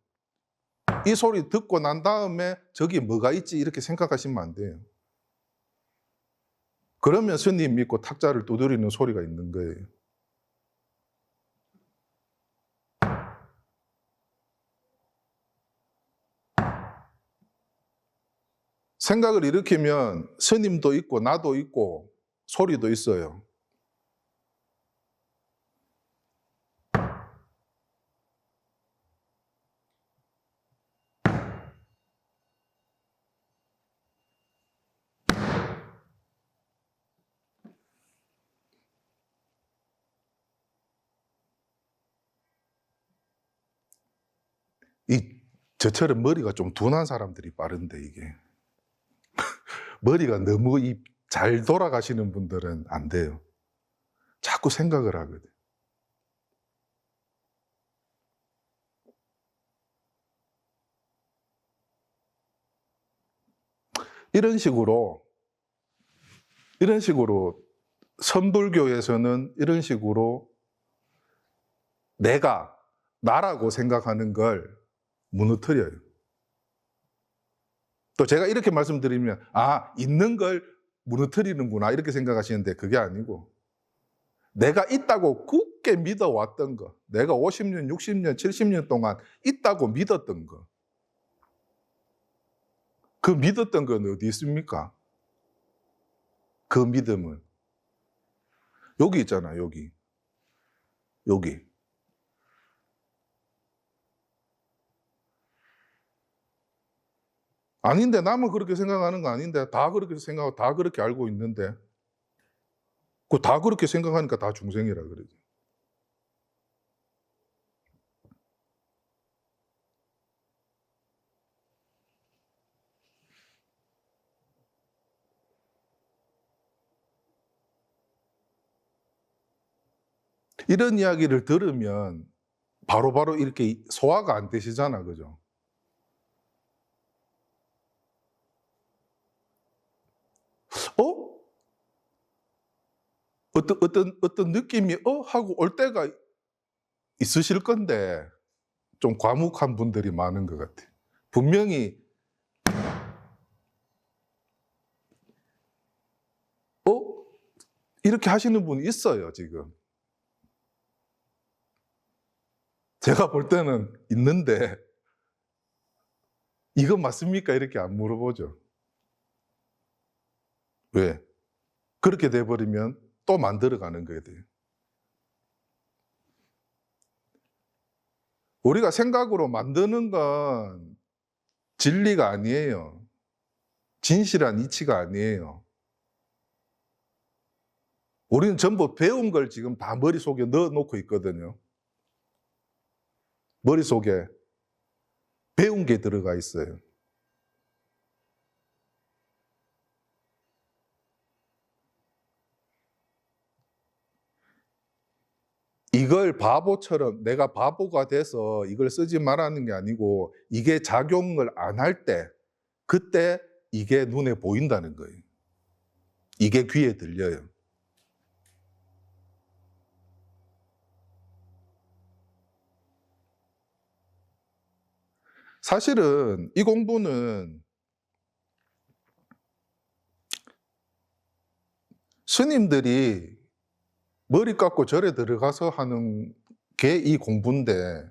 이 소리 듣고 난 다음에 저기 뭐가 있지? 이렇게 생각하시면 안 돼요. 그러면 스님 믿고 탁자를 두드리는 소리가 있는 거예요. 생각을 일으키면 스님도 있고 나도 있고 소리도 있어요. 저처럼 머리가 좀 둔한 사람들이 빠른데 이게 머리가 너무 잘 돌아가시는 분들은 안 돼요. 자꾸 생각을 하거든. 이런 식으로 선불교에서는 이런 식으로 나라고 생각하는 걸 무너뜨려요. 또 제가 이렇게 말씀드리면 있는 걸 무너뜨리는구나 이렇게 생각하시는데 그게 아니고 내가 있다고 굳게 믿어왔던 거, 내가 50년, 60년, 70년 동안 있다고 믿었던 거, 그 믿었던 건 어디 있습니까? 그 믿음은 여기 있잖아, 여기. 아닌데, 나만 그렇게 생각하는 거 아닌데, 다 그렇게 생각하고 다 그렇게 알고 있는데, 그 다 그렇게 생각하니까 다 중생이라 그러지. 이런 이야기를 들으면 바로바로 이렇게 소화가 안 되시잖아, 그죠? 어? 어떤 느낌이 하고 올 때가 있으실 건데 좀 과묵한 분들이 많은 것 같아요. 분명히 이렇게 하시는 분이 있어요, 지금. 제가 볼 때는 있는데 이거 맞습니까? 이렇게 안 물어보죠. 왜? 그렇게 돼버리면 또 만들어가는 거예요. 우리가 생각으로 만드는 건 진리가 아니에요. 진실한 이치가 아니에요. 우리는 전부 배운 걸 지금 다 머릿속에 넣어놓고 있거든요. 머릿속에 배운 게 들어가 있어요. 이걸 바보처럼 내가 바보가 돼서 이걸 쓰지 말라는 게 아니고 이게 작용을 안 할 때 그때 이게 눈에 보인다는 거예요. 이게 귀에 들려요. 사실은 이 공부는 스님들이 머리 깎고 절에 들어가서 하는 게 이 공부인데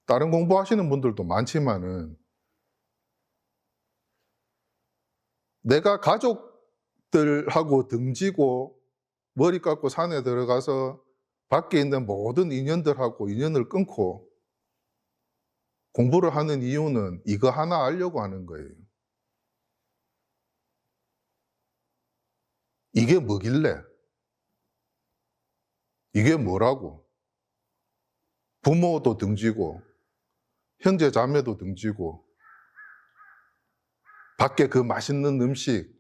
다른 공부하시는 분들도 많지만은 내가 가족들하고 등지고 머리 깎고 산에 들어가서 밖에 있는 모든 인연들하고 인연을 끊고 공부를 하는 이유는 이거 하나 알려고 하는 거예요. 이게 뭐길래? 이게 뭐라고? 부모도 등지고 형제 자매도 등지고 밖에 그 맛있는 음식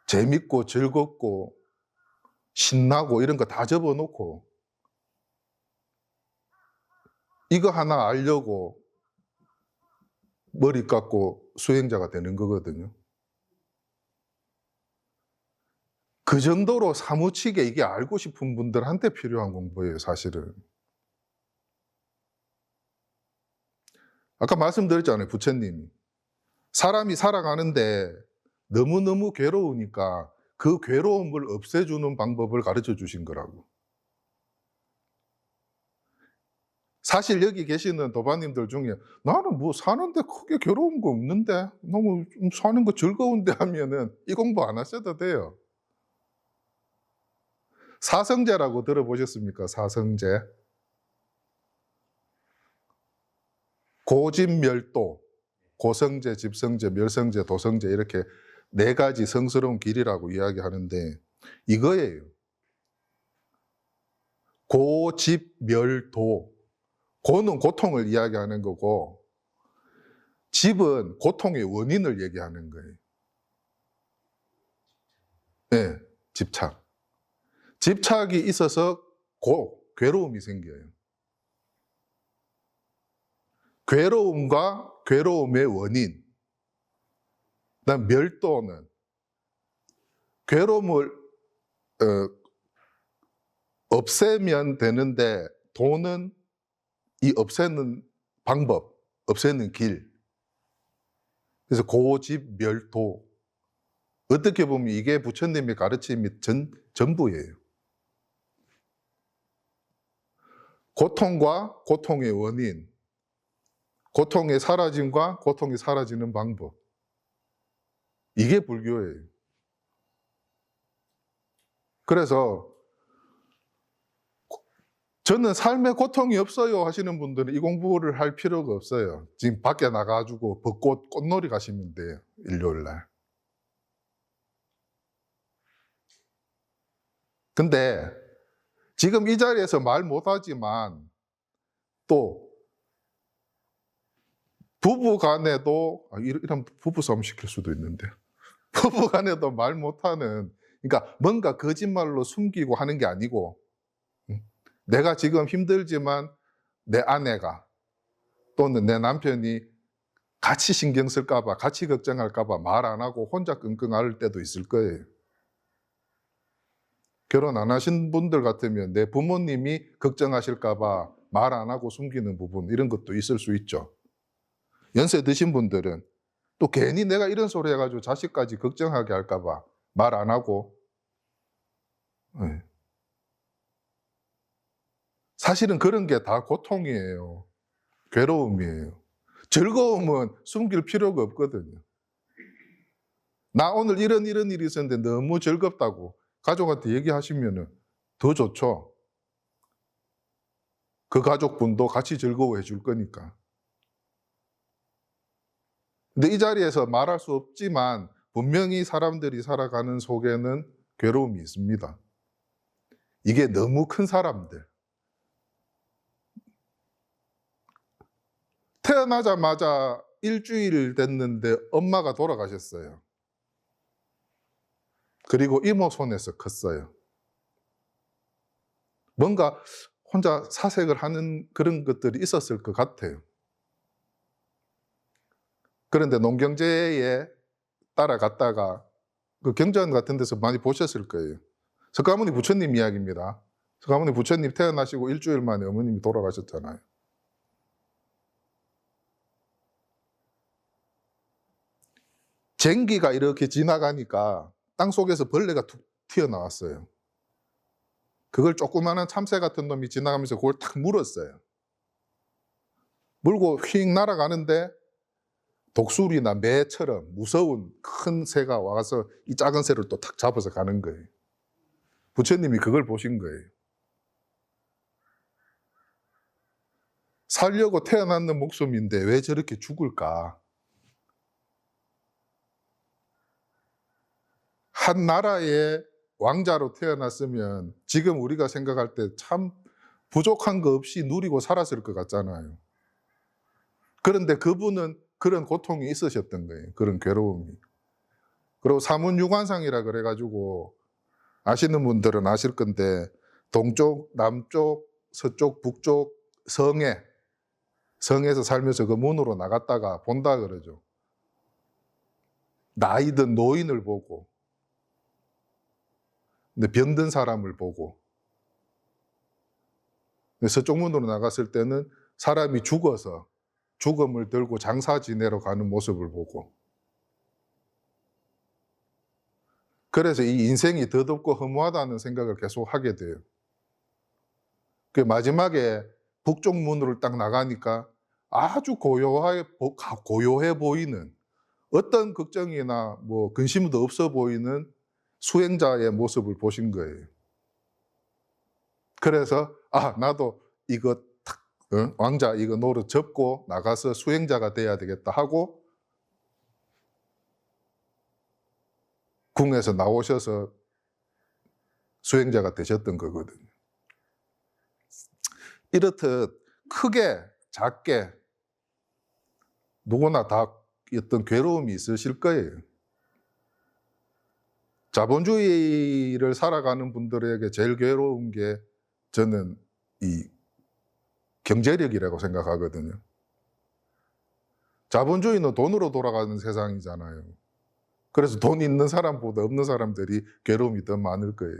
재밌고 즐겁고 신나고 이런 거 다 접어놓고 이거 하나 알려고 머리 깎고 수행자가 되는 거거든요. 그 정도로 사무치게 이게 알고 싶은 분들한테 필요한 공부예요, 사실은. 아까 말씀드렸잖아요, 부처님이. 사람이 살아가는데 너무너무 괴로우니까 그 괴로움을 없애주는 방법을 가르쳐 주신 거라고. 사실 여기 계시는 도반님들 중에 나는 뭐 사는데 크게 괴로운 거 없는데 너무 사는 거 즐거운데 하면은 이 공부 안 하셔도 돼요. 사성제라고 들어보셨습니까? 사성제. 고집멸도, 고성제, 집성제, 멸성제, 도성제 이렇게 네 가지 성스러운 길이라고 이야기하는데 이거예요. 고집멸도. 고는 고통을 이야기하는 거고 집은 고통의 원인을 얘기하는 거예요. 네, 집착. 집착이 있어서 괴로움이 생겨요. 괴로움과 괴로움의 원인. 그다음 멸도는 괴로움을 없애면 되는데 도는 이 없애는 방법, 없애는 길. 그래서 고집멸도. 어떻게 보면 이게 부처님의 가르침이 전부예요. 고통과 고통의 원인, 고통의 사라짐과 고통이 사라지는 방법. 이게 불교예요. 그래서 저는 삶에 고통이 없어요 하시는 분들은 이 공부를 할 필요가 없어요. 지금 밖에 나가가지고 벚꽃 꽃놀이 가시면 돼요. 일요일날. 근데 지금 이 자리에서 말 못하지만 또 부부 간에도 이러면 부부싸움 시킬 수도 있는데 부부 간에도 말 못하는, 그러니까 뭔가 거짓말로 숨기고 하는 게 아니고 내가 지금 힘들지만 내 아내가 또는 내 남편이 같이 신경 쓸까 봐, 같이 걱정할까 봐 말 안 하고 혼자 끙끙 앓을 때도 있을 거예요. 결혼 안 하신 분들 같으면 내 부모님이 걱정하실까 봐 말 안 하고 숨기는 부분, 이런 것도 있을 수 있죠. 연세 드신 분들은 또 괜히 내가 이런 소리 해가지고 자식까지 걱정하게 할까 봐 말 안 하고. 사실은 그런 게 다 고통이에요. 괴로움이에요. 즐거움은 숨길 필요가 없거든요. 나 오늘 이런 일이 있었는데 너무 즐겁다고 가족한테 얘기하시면 더 좋죠. 그 가족분도 같이 즐거워해 줄 거니까. 근데 이 자리에서 말할 수 없지만 분명히 사람들이 살아가는 속에는 괴로움이 있습니다. 이게 너무 큰 사람들. 태어나자마자 일주일 됐는데 엄마가 돌아가셨어요. 그리고 이모 손에서 컸어요. 뭔가 혼자 사색을 하는 그런 것들이 있었을 것 같아요. 그런데 농경제에 따라갔다가 그 경전 같은 데서 많이 보셨을 거예요. 석가모니 부처님 이야기입니다. 석가모니 부처님 태어나시고 일주일 만에 어머님이 돌아가셨잖아요. 쟁기가 이렇게 지나가니까 땅속에서 벌레가 툭 튀어나왔어요. 그걸 조그마한 참새 같은 놈이 지나가면서 그걸 탁 물었어요. 물고 휙 날아가는데 독수리나 매처럼 무서운 큰 새가 와서 이 작은 새를 또 탁 잡아서 가는 거예요. 부처님이 그걸 보신 거예요. 살려고 태어났는 목숨인데 왜 저렇게 죽을까? 한 나라의 왕자로 태어났으면 지금 우리가 생각할 때 참 부족한 거 없이 누리고 살았을 것 같잖아요. 그런데 그분은 그런 고통이 있으셨던 거예요. 그런 괴로움이. 그리고 사문유관상이라 그래가지고 아시는 분들은 아실 건데 동쪽, 남쪽, 서쪽, 북쪽 성에서 살면서 그 문으로 나갔다가 본다 그러죠. 나이든 노인을 보고, 근데 병든 사람을 보고, 서쪽 문으로 나갔을 때는 사람이 죽어서 죽음을 들고 장사 지내러 가는 모습을 보고, 그래서 이 인생이 더덥고 허무하다는 생각을 계속 하게 돼요. 그 마지막에 북쪽 문으로 딱 나가니까 아주 고요해 보이는, 어떤 걱정이나 뭐 근심도 없어 보이는 수행자의 모습을 보신 거예요. 그래서 나도 이거 왕자 이거 노릇 접고 나가서 수행자가 돼야 되겠다 하고 궁에서 나오셔서 수행자가 되셨던 거거든요. 이렇듯 크게 작게 누구나 다 어떤 괴로움이 있으실 거예요. 자본주의를 살아가는 분들에게 제일 괴로운 게 저는 이 경제력이라고 생각하거든요. 자본주의는 돈으로 돌아가는 세상이잖아요. 그래서 돈 있는 사람보다 없는 사람들이 괴로움이 더 많을 거예요.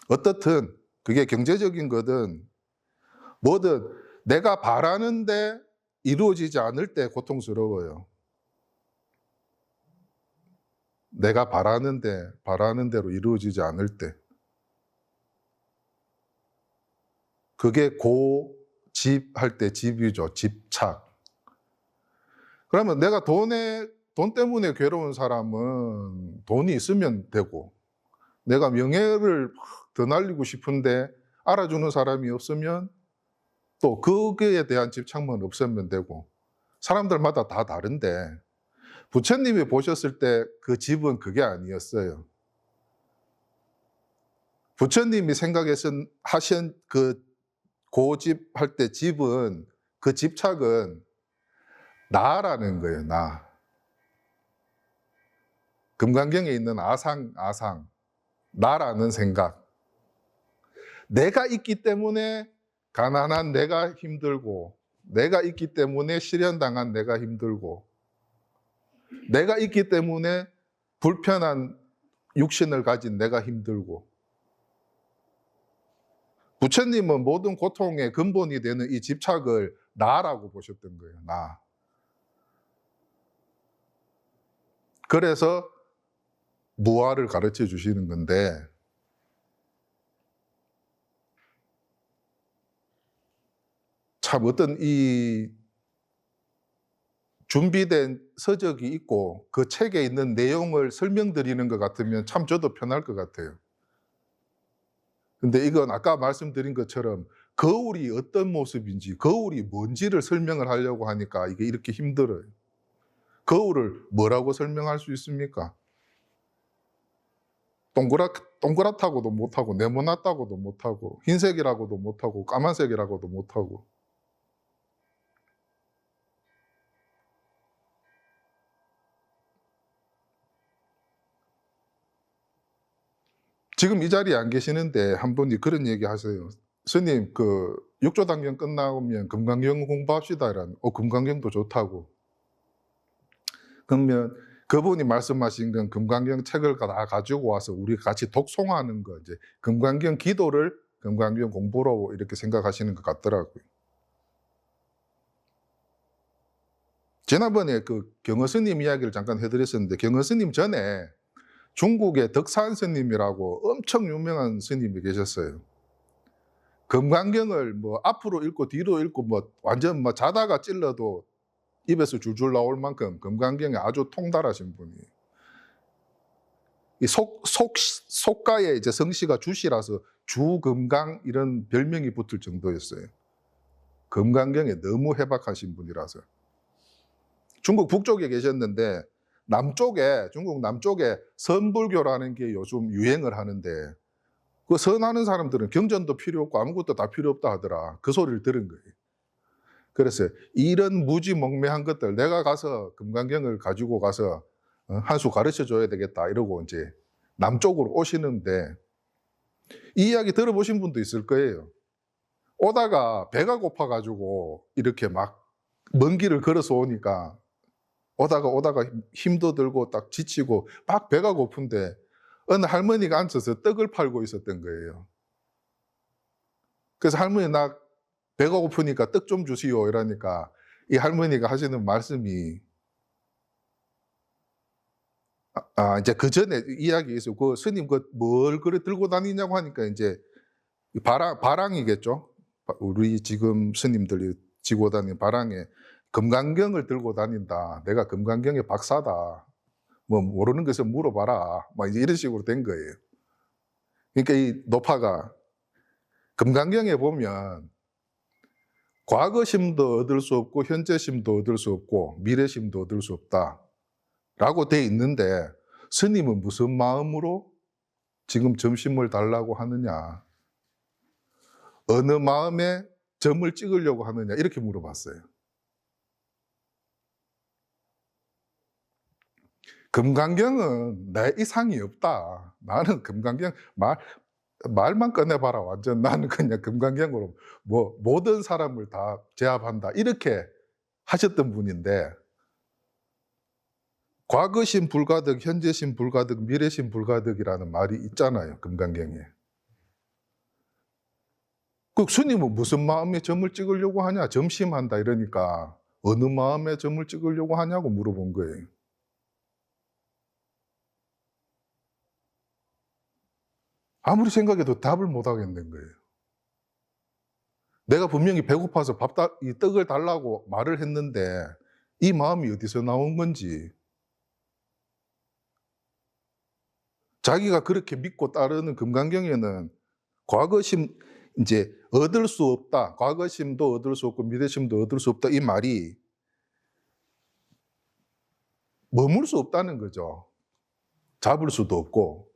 어떻든 그게 경제적인 거든 뭐든 내가 바라는데 이루어지지 않을 때 고통스러워요. 내가 바라는 대로 이루어지지 않을 때, 그게 고집할 때 집이죠. 집착. 그러면 내가 돈 때문에 괴로운 사람은 돈이 있으면 되고, 내가 명예를 더 날리고 싶은데 알아주는 사람이 없으면 또 거기에 대한 집착만 없으면 되고, 사람들마다 다 다른데 부처님이 보셨을 때 그 집은 그게 아니었어요. 부처님이 하신 그 고집할 때 집은, 그 집착은 나라는 거예요. 나. 금강경에 있는 아상, 나라는 생각. 내가 있기 때문에 가난한 내가 힘들고, 내가 있기 때문에 실현당한 내가 힘들고, 내가 있기 때문에 불편한 육신을 가진 내가 힘들고, 부처님은 모든 고통의 근본이 되는 이 집착을 나라고 보셨던 거예요. 나. 그래서 무아를 가르쳐 주시는 건데, 참 어떤 이 준비된 서적이 있고 그 책에 있는 내용을 설명드리는 것 같으면 참 저도 편할 것 같아요. 근데 이건 아까 말씀드린 것처럼 거울이 어떤 모습인지, 거울이 뭔지를 설명을 하려고 하니까 이게 이렇게 힘들어요. 거울을 뭐라고 설명할 수 있습니까? 동그랗다고도 못하고, 네모났다고도 못하고, 흰색이라고도 못하고, 까만색이라고도 못하고. 지금 이 자리에 안 계시는데 한 분이 그런 얘기 하세요. 스님, 그 육조단경 끝나면 금강경 공부합시다. 금강경도 좋다고. 그러면 그분이 말씀하신 건 금강경 책을 다 가지고 와서 우리 같이 독송하는 거, 이제 금강경 기도를 금강경 공부로 이렇게 생각하시는 것 같더라고요. 지난번에 그 경허 스님 이야기를 잠깐 해드렸었는데, 경허 스님 전에 중국의 덕산 스님이라고 엄청 유명한 스님이 계셨어요. 금강경을 뭐 앞으로 읽고 뒤로 읽고 뭐 완전 뭐 자다가 찔러도 입에서 줄줄 나올 만큼 금강경에 아주 통달하신 분이에요. 이 속가에 이제 성씨가 주시라서 주금강 이런 별명이 붙을 정도였어요. 금강경에 너무 해박하신 분이라서. 중국 북쪽에 계셨는데 중국 남쪽에 선불교라는 게 요즘 유행을 하는데, 그 선하는 사람들은 경전도 필요 없고 아무것도 다 필요 없다 하더라. 그 소리를 들은 거예요. 그래서 이런 무지몽매한 것들 내가 가서 금강경을 가지고 가서 한 수 가르쳐 줘야 되겠다 이러고 이제 남쪽으로 오시는데, 이 이야기 들어보신 분도 있을 거예요. 오다가 배가 고파가지고 이렇게 막 먼 길을 걸어서 오니까 오다가 힘도 들고 딱 지치고 막 배가 고픈데 어느 할머니가 앉아서 떡을 팔고 있었던 거예요. 그래서 할머니, 나 배가 고프니까 떡 좀 주시오 이러니까 이 할머니가 하시는 말씀이, 이제 그 전에 이야기 있어요. 그 스님 뭘 그래 들고 다니냐고 하니까 이제 바랑이겠죠. 우리 지금 스님들이 지고 다니는 바랑에 금강경을 들고 다닌다. 내가 금강경의 박사다. 뭐 모르는 것을 물어봐라. 막 이제 이런 식으로 된 거예요. 그러니까 이 노파가 금강경에 보면 과거심도 얻을 수 없고 현재심도 얻을 수 없고 미래심도 얻을 수 없다 라고 돼 있는데, 스님은 무슨 마음으로 지금 점심을 달라고 하느냐, 어느 마음에 점을 찍으려고 하느냐 이렇게 물어봤어요. 금강경은 내 이상이 없다. 나는 금강경 말만 꺼내봐라. 완전 나는 그냥 금강경으로 뭐 모든 사람을 다 제압한다 이렇게 하셨던 분인데, 과거심 불가득, 현재심 불가득, 미래심 불가득이라는 말이 있잖아요, 금강경에. 그 스님은 무슨 마음에 점을 찍으려고 하냐, 점심한다 이러니까 어느 마음에 점을 찍으려고 하냐고 물어본 거예요. 아무리 생각해도 답을 못 하겠는 거예요. 내가 분명히 배고파서 이 떡을 달라고 말을 했는데 이 마음이 어디서 나온 건지, 자기가 그렇게 믿고 따르는 금강경에는 과거심, 이제 얻을 수 없다, 과거심도 얻을 수 없고 미래심도 얻을 수 없다, 이 말이 머물 수 없다는 거죠. 잡을 수도 없고,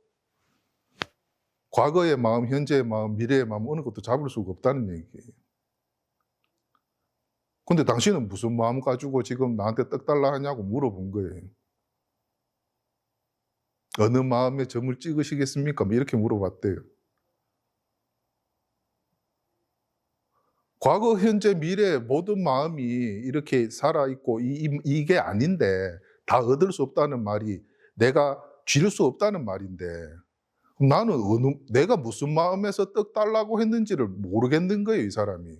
과거의 마음, 현재의 마음, 미래의 마음 어느 것도 잡을 수가 없다는 얘기예요. 근데 당신은 무슨 마음 가지고 지금 나한테 떡 달라 하냐고 물어본 거예요. 어느 마음에 점을 찍으시겠습니까? 뭐 이렇게 물어봤대요. 과거, 현재, 미래 모든 마음이 이렇게 살아있고 이게 아닌데 다 얻을 수 없다는 말이 내가 쥘 수 없다는 말인데, 나는 내가 무슨 마음에서 떡 달라고 했는지를 모르겠는 거예요, 이 사람이.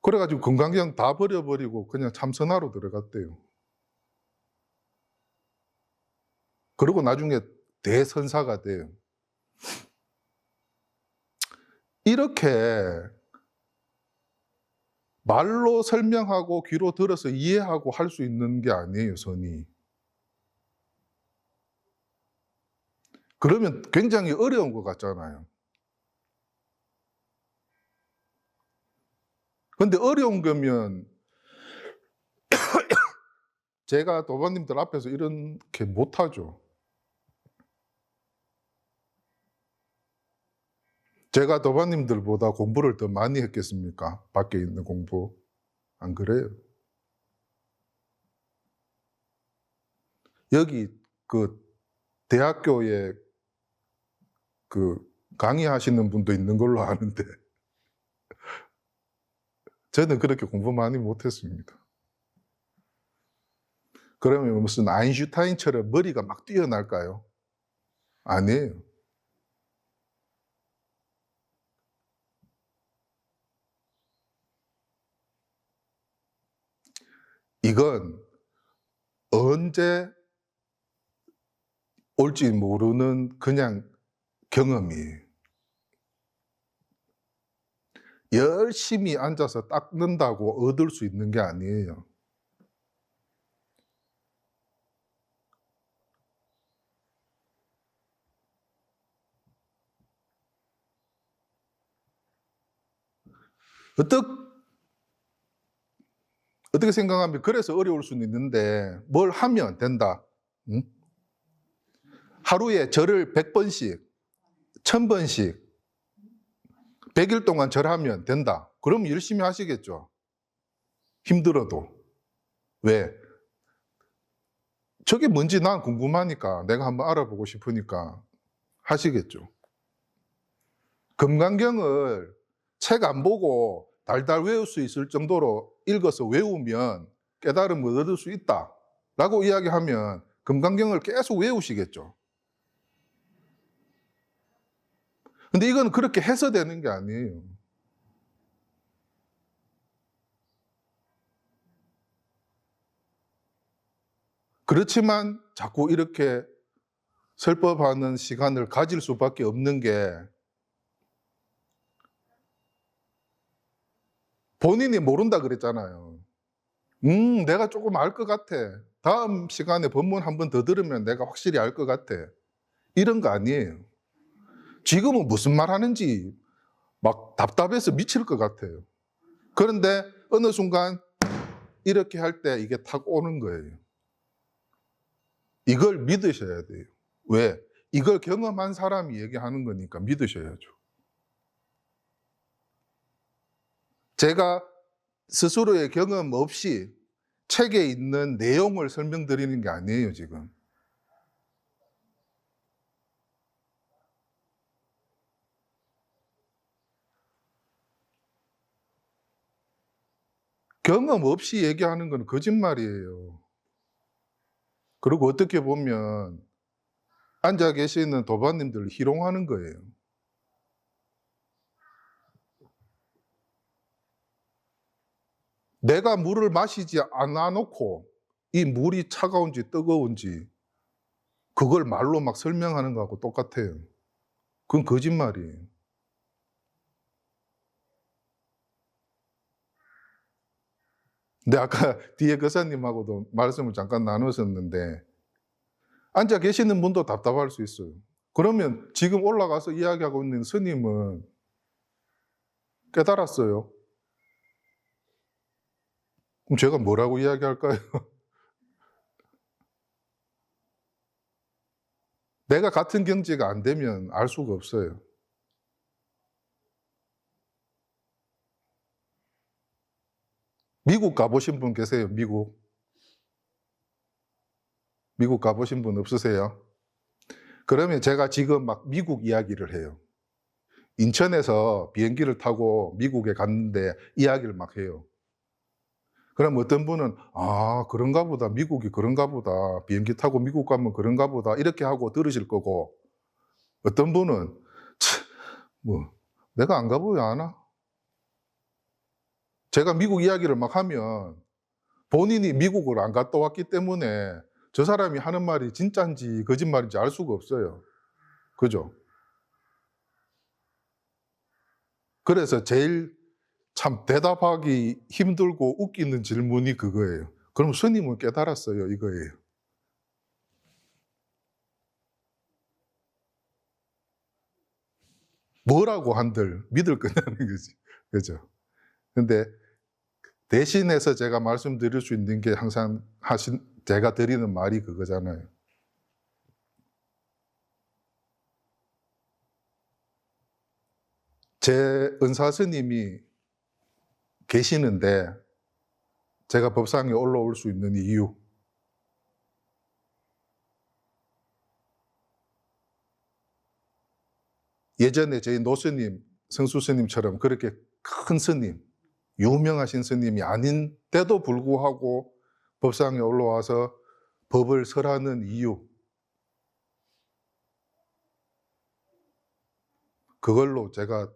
그래가지고 금강경 다 버려버리고 그냥 참선하러 들어갔대요. 그리고 나중에 대선사가 돼요. 이렇게 말로 설명하고 귀로 들어서 이해하고 할 수 있는 게 아니에요, 선이. 그러면 굉장히 어려운 것 같잖아요. 근데 어려운 거면 제가 도반님들 앞에서 이렇게 못하죠. 제가 도반님들보다 공부를 더 많이 했겠습니까? 밖에 있는 공부. 안 그래요? 여기 그 대학교에 그 강의하시는 분도 있는 걸로 아는데 저는 그렇게 공부 많이 못했습니다. 그러면 무슨 아인슈타인처럼 머리가 막 뛰어날까요? 아니에요. 이건 언제 올지 모르는 그냥 경험이에요. 열심히 앉아서 닦는다고 얻을 수 있는 게 아니에요. 어떻게 생각하면 그래서 어려울 수는 있는데 뭘 하면 된다. 응? 하루에 절을 100번씩, 1000번씩, 100일 동안 절하면 된다. 그럼 열심히 하시겠죠. 힘들어도. 왜? 저게 뭔지 난 궁금하니까, 내가 한번 알아보고 싶으니까 하시겠죠. 금강경을 책 안 보고 달달 외울 수 있을 정도로 읽어서 외우면 깨달음을 얻을 수 있다 라고 이야기하면 금강경을 계속 외우시겠죠. 근데 이건 그렇게 해서 되는 게 아니에요. 그렇지만 자꾸 이렇게 설법하는 시간을 가질 수밖에 없는 게, 본인이 모른다 그랬잖아요. 내가 조금 알 것 같아. 다음 시간에 법문 한 번 더 들으면 내가 확실히 알 것 같아. 이런 거 아니에요. 지금은 무슨 말 하는지 막 답답해서 미칠 것 같아요. 그런데 어느 순간 이렇게 할 때 이게 탁 오는 거예요. 이걸 믿으셔야 돼요. 왜? 이걸 경험한 사람이 얘기하는 거니까 믿으셔야죠. 제가 스스로의 경험 없이 책에 있는 내용을 설명드리는 게 아니에요, 지금. 경험 없이 얘기하는 건 거짓말이에요. 그리고 어떻게 보면 앉아 계시는 도반님들을 희롱하는 거예요. 내가 물을 마시지 않아 놓고 이 물이 차가운지 뜨거운지 그걸 말로 막 설명하는 거하고 똑같아요. 그건 거짓말이에요. 근데 아까 뒤에 거사님하고도 말씀을 잠깐 나눴었는데 앉아 계시는 분도 답답할 수 있어요. 그러면 지금 올라가서 이야기하고 있는 스님은 깨달았어요. 그럼 제가 뭐라고 이야기할까요? 내가 같은 경지가 안 되면 알 수가 없어요. 미국 가보신 분 계세요? 미국 가보신 분 없으세요? 그러면 제가 지금 막 미국 이야기를 해요. 인천에서 비행기를 타고 미국에 갔는데 이야기를 막 해요. 그럼 어떤 분은 그런가 보다, 미국이 그런가 보다, 비행기 타고 미국 가면 그런가 보다 이렇게 하고 들으실 거고, 어떤 분은 내가 안 가보면 아나? 제가 미국 이야기를 막 하면 본인이 미국을 안 갔다 왔기 때문에 저 사람이 하는 말이 진짜인지 거짓말인지 알 수가 없어요. 그죠? 그래서 제일 참 대답하기 힘들고 웃기는 질문이 그거예요. 그럼 스님은 깨달았어요, 이거예요. 뭐라고 한들 믿을 거냐는 거지. 그죠? 근데 대신해서 제가 말씀드릴 수 있는 게 항상 제가 드리는 말이 그거잖아요. 제 은사 스님이 계시는데 제가 법상에 올라올 수 있는 이유, 예전에 저희 노스님, 성수스님처럼 그렇게 큰 스님, 유명하신 스님이 아닌데도 불구하고 법상에 올라와서 법을 설하는 이유, 그걸로 제가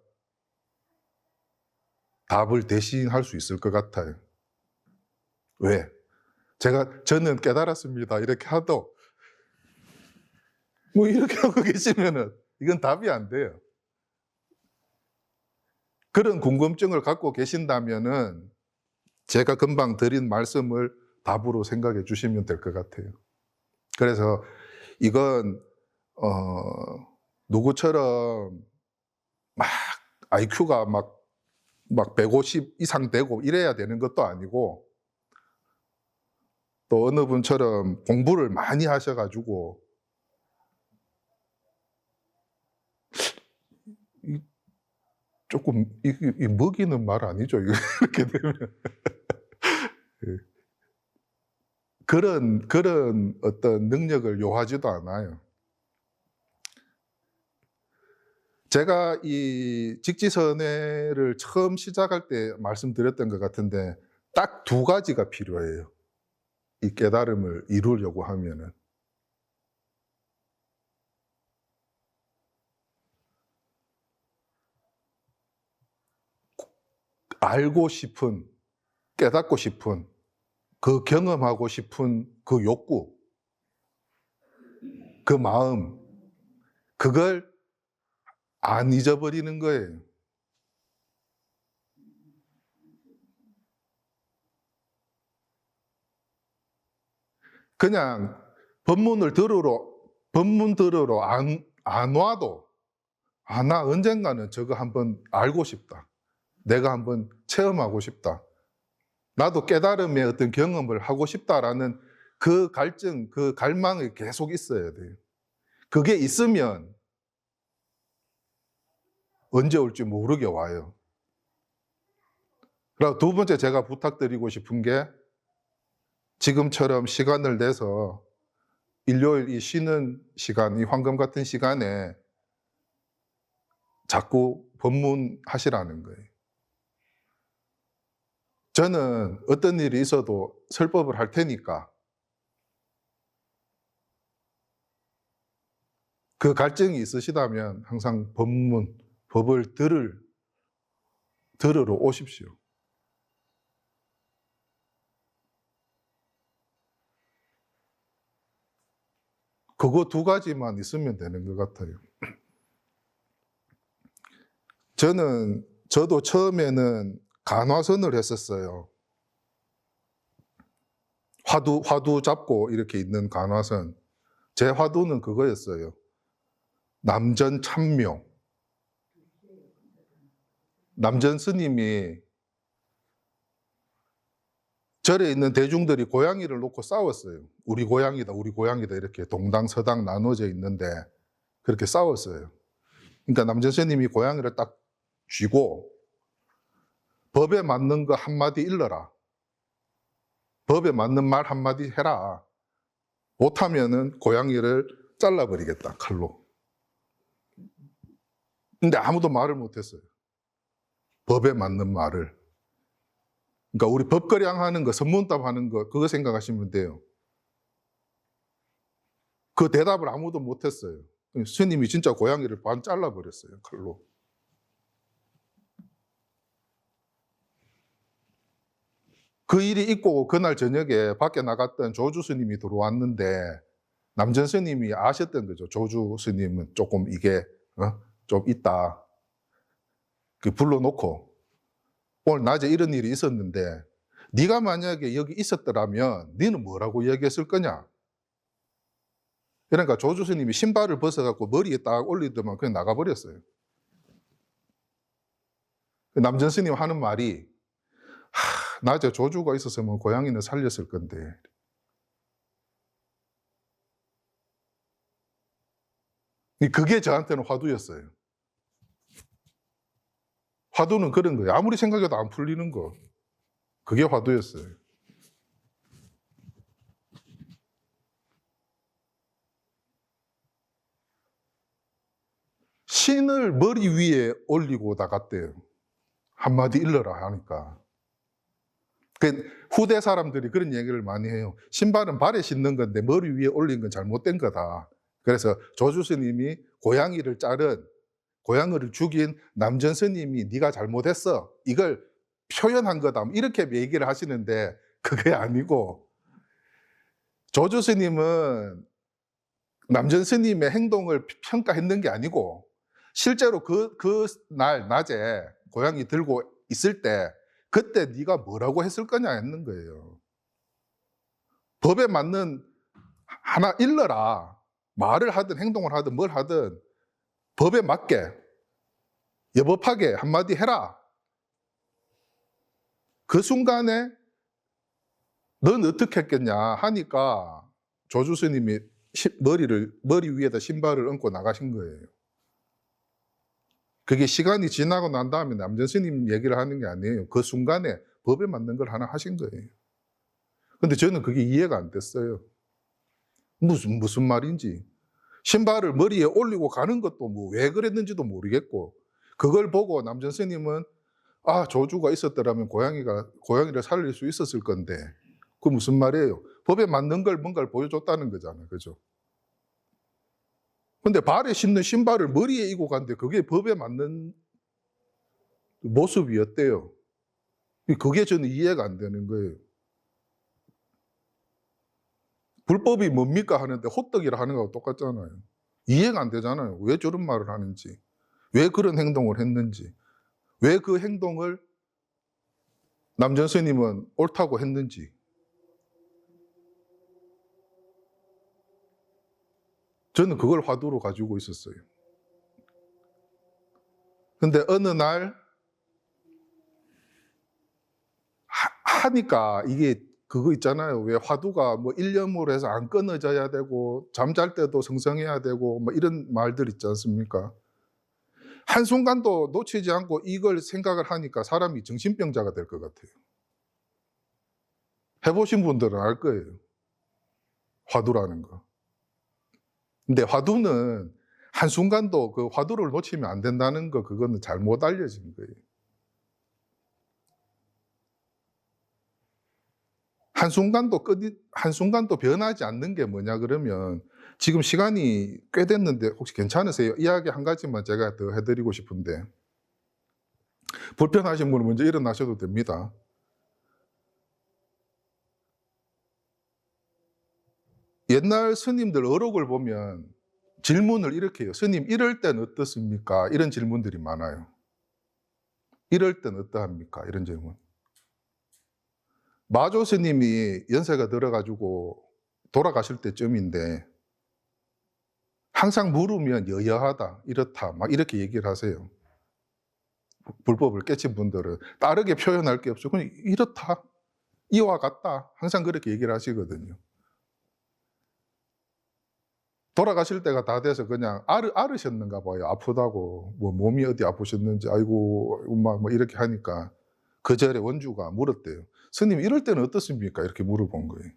답을 대신할 수 있을 것 같아요. 왜? 저는 깨달았습니다. 이렇게 하도 이렇게 하고 계시면은 이건 답이 안 돼요. 그런 궁금증을 갖고 계신다면은 제가 금방 드린 말씀을 답으로 생각해 주시면 될 것 같아요. 그래서 이건 누구처럼 막 IQ가 막 150 이상 되고 이래야 되는 것도 아니고, 또 어느 분처럼 공부를 많이 하셔가지고 조금 먹이는 말 아니죠? 이렇게 되면 그런 어떤 능력을 요하지도 않아요. 제가 이 직지선회를 처음 시작할 때 말씀드렸던 것 같은데 딱 두 가지가 필요해요. 이 깨달음을 이루려고 하면은. 알고 싶은, 깨닫고 싶은, 그 경험하고 싶은 그 욕구, 그 마음, 그걸 안 잊어버리는 거예요. 그냥 법문 들으러 안 와도, 나 언젠가는 저거 한번 알고 싶다. 내가 한번 체험하고 싶다. 나도 깨달음의 어떤 경험을 하고 싶다라는 그 갈증, 그 갈망이 계속 있어야 돼요. 그게 있으면 언제 올지 모르게 와요. 그리고 두 번째 제가 부탁드리고 싶은 게 지금처럼 시간을 내서 일요일 이 쉬는 시간, 이 황금 같은 시간에 자꾸 법문하시라는 거예요. 저는 어떤 일이 있어도 설법을 할 테니까 그 갈증이 있으시다면 항상 법을 들으러 오십시오. 그거 두 가지만 있으면 되는 것 같아요. 저도 처음에는 간화선을 했었어요. 화두 잡고 이렇게 있는 간화선. 제 화두는 그거였어요. 남전 참묘. 남전 스님이 절에 있는 대중들이 고양이를 놓고 싸웠어요. 우리 고양이다, 우리 고양이다 이렇게 동당서당 나눠져 있는데 그렇게 싸웠어요. 그러니까 남전 스님이 고양이를 딱 쥐고 법에 맞는 거 한마디 일러라. 법에 맞는 말 한마디 해라. 못하면은 고양이를 잘라버리겠다, 칼로. 근데 아무도 말을 못했어요. 법에 맞는 말을. 그러니까 우리 법거량 하는 거, 선문답 하는 거, 그거 생각하시면 돼요. 그 대답을 아무도 못했어요. 스님이 진짜 고양이를 반 잘라버렸어요, 칼로. 그 일이 있고 그날 저녁에 밖에 나갔던 조주 스님이 들어왔는데 남전 스님이 아셨던 거죠. 조주 스님은 조금 이게 좀 있다. 그 불러놓고 오늘 낮에 이런 일이 있었는데 네가 만약에 여기 있었더라면 너는 뭐라고 얘기했을 거냐? 그러니까 조주 스님이 신발을 벗어갖고 머리에 딱 올리더만 그냥 나가버렸어요. 남전 스님 하는 말이 낮에 조주가 있었으면 고양이는 살렸을 건데. 그게 저한테는 화두였어요. 화두는 그런 거예요. 아무리 생각해도 안 풀리는 거. 그게 화두였어요. 신을 머리 위에 올리고 나갔대요. 한마디 일러라 하니까. 후대 사람들이 그런 얘기를 많이 해요. 신발은 발에 신는 건데 머리 위에 올린 건 잘못된 거다. 그래서 조주 스님이 고양이를 죽인 남전 스님이 네가 잘못했어. 이걸 표현한 거다. 이렇게 얘기를 하시는데 그게 아니고 조주 스님은 남전 스님의 행동을 평가했는 게 아니고 실제로 그 날 낮에 고양이 들고 있을 때 그때 네가 뭐라고 했을 거냐 했는 거예요. 법에 맞는 하나 일러라. 말을 하든 행동을 하든 뭘 하든 법에 맞게 여법하게 한마디 해라. 그 순간에 넌 어떻게 했겠냐 하니까 조주 스님이 머리 위에다 신발을 얹고 나가신 거예요. 그게 시간이 지나고 난 다음에 남전 스님 얘기를 하는 게 아니에요. 그 순간에 법에 맞는 걸 하나 하신 거예요. 근데 저는 그게 이해가 안 됐어요. 무슨 말인지. 신발을 머리에 올리고 가는 것도 뭐 왜 그랬는지도 모르겠고, 그걸 보고 남전 스님은 조주가 있었더라면 고양이를 살릴 수 있었을 건데, 그 무슨 말이에요? 법에 맞는 걸 뭔가를 보여줬다는 거잖아요. 그죠? 근데 발에 신는 신발을 머리에 이고 갔는데 그게 법에 맞는 모습이었대요. 그게 저는 이해가 안 되는 거예요. 불법이 뭡니까 하는데 호떡이라 하는 거하고 똑같잖아요. 이해가 안 되잖아요. 왜 저런 말을 하는지, 왜 그런 행동을 했는지, 왜 그 행동을 남전 스님은 옳다고 했는지. 저는 그걸 화두로 가지고 있었어요. 근데 어느 날 하니까 이게 그거 있잖아요. 왜 화두가 뭐 일념으로 해서 안 끊어져야 되고 잠잘 때도 성성해야 되고 뭐 이런 말들 있지 않습니까? 한순간도 놓치지 않고 이걸 생각을 하니까 사람이 정신병자가 될 것 같아요. 해보신 분들은 알 거예요. 화두라는 거. 근데 화두는 한순간도 그 화두를 놓치면 안 된다는 거, 그거는 잘못 알려진 거예요. 한순간도 변하지 않는 게 뭐냐 그러면, 지금 시간이 꽤 됐는데 혹시 괜찮으세요? 이야기 한 가지만 제가 더 해드리고 싶은데, 불편하신 분은 먼저 일어나셔도 됩니다. 옛날 스님들 어록을 보면 질문을 이렇게 해요. 스님, 이럴 땐 어떻습니까? 이런 질문들이 많아요. 이럴 땐 어떠합니까? 이런 질문. 마조 스님이 연세가 들어가지고 돌아가실 때쯤인데 항상 물으면 여여하다, 이렇다, 막 이렇게 얘기를 하세요. 불법을 깨친 분들은 다르게 표현할 게 없어. 그냥 이렇다, 이와 같다, 항상 그렇게 얘기를 하시거든요. 돌아가실 때가 다 돼서 그냥 앓으셨는가 봐요. 아프다고, 뭐 몸이 어디 아프셨는지, 아이고 엄마 뭐 이렇게 하니까 그 절에 원주가 물었대요. 스님, 이럴 때는 어떻습니까? 이렇게 물어본 거예요.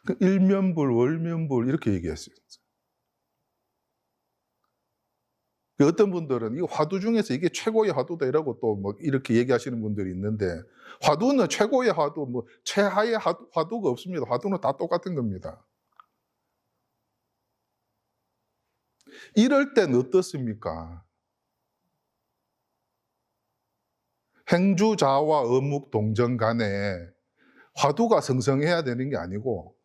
그 일면불, 월면불 이렇게 얘기했어요. 그 어떤 분들은 이 화두 중에서 이게 최고의 화두다 이라고 또 뭐 이렇게 얘기하시는 분들이 있는데, 화두는 최고의 화두, 뭐 최하의 화두가 없습니다. 화두는 다 똑같은 겁니다. 이럴 땐 어떻습니까? 행주자와 어묵 동정 간에 화두가 성성해야 되는 게 아니고,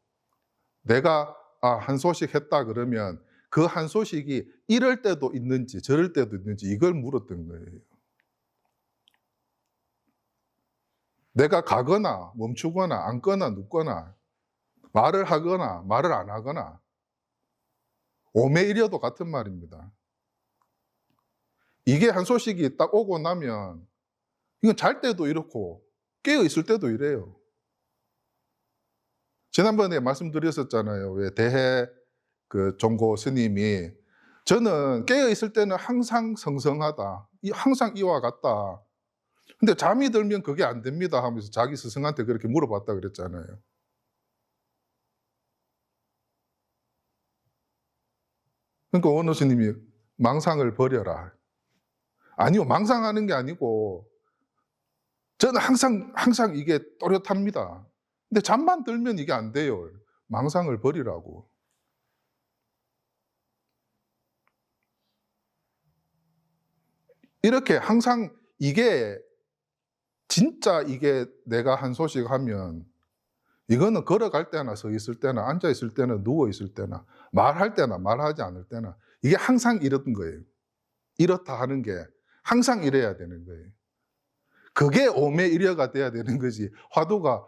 내가 한 소식 했다 그러면 그 한 소식이 이럴 때도 있는지 저럴 때도 있는지 이걸 물었던 거예요. 내가 가거나 멈추거나 앉거나 눕거나 말을 하거나 말을 안 하거나 오매이려도 같은 말입니다. 이게 한 소식이 딱 오고 나면 이건 잘 때도 이렇고 깨어 있을 때도 이래요. 지난번에 말씀드렸었잖아요. 왜 대해 그 종고 스님이 저는 깨어 있을 때는 항상 성성하다, 항상 이와 같다. 근데 잠이 들면 그게 안 됩니다 하면서 자기 스승한테 그렇게 물어봤다 그랬잖아요. 그러니까 어느 스님이 망상을 버려라. 아니요, 망상하는 게 아니고 저는 항상 이게 또렷합니다. 근데 잠만 들면 이게 안 돼요. 망상을 버리라고. 이렇게 항상 이게 진짜 이게 내가 한 소식 하면 이거는 걸어갈 때나 서 있을 때나 앉아 있을 때나 누워 있을 때나 말할 때나 말하지 않을 때나 이게 항상 이런 거예요. 이렇다 하는 게 항상 이래야 되는 거예요. 그게 오매이려가 돼야 되는 거지. 화두가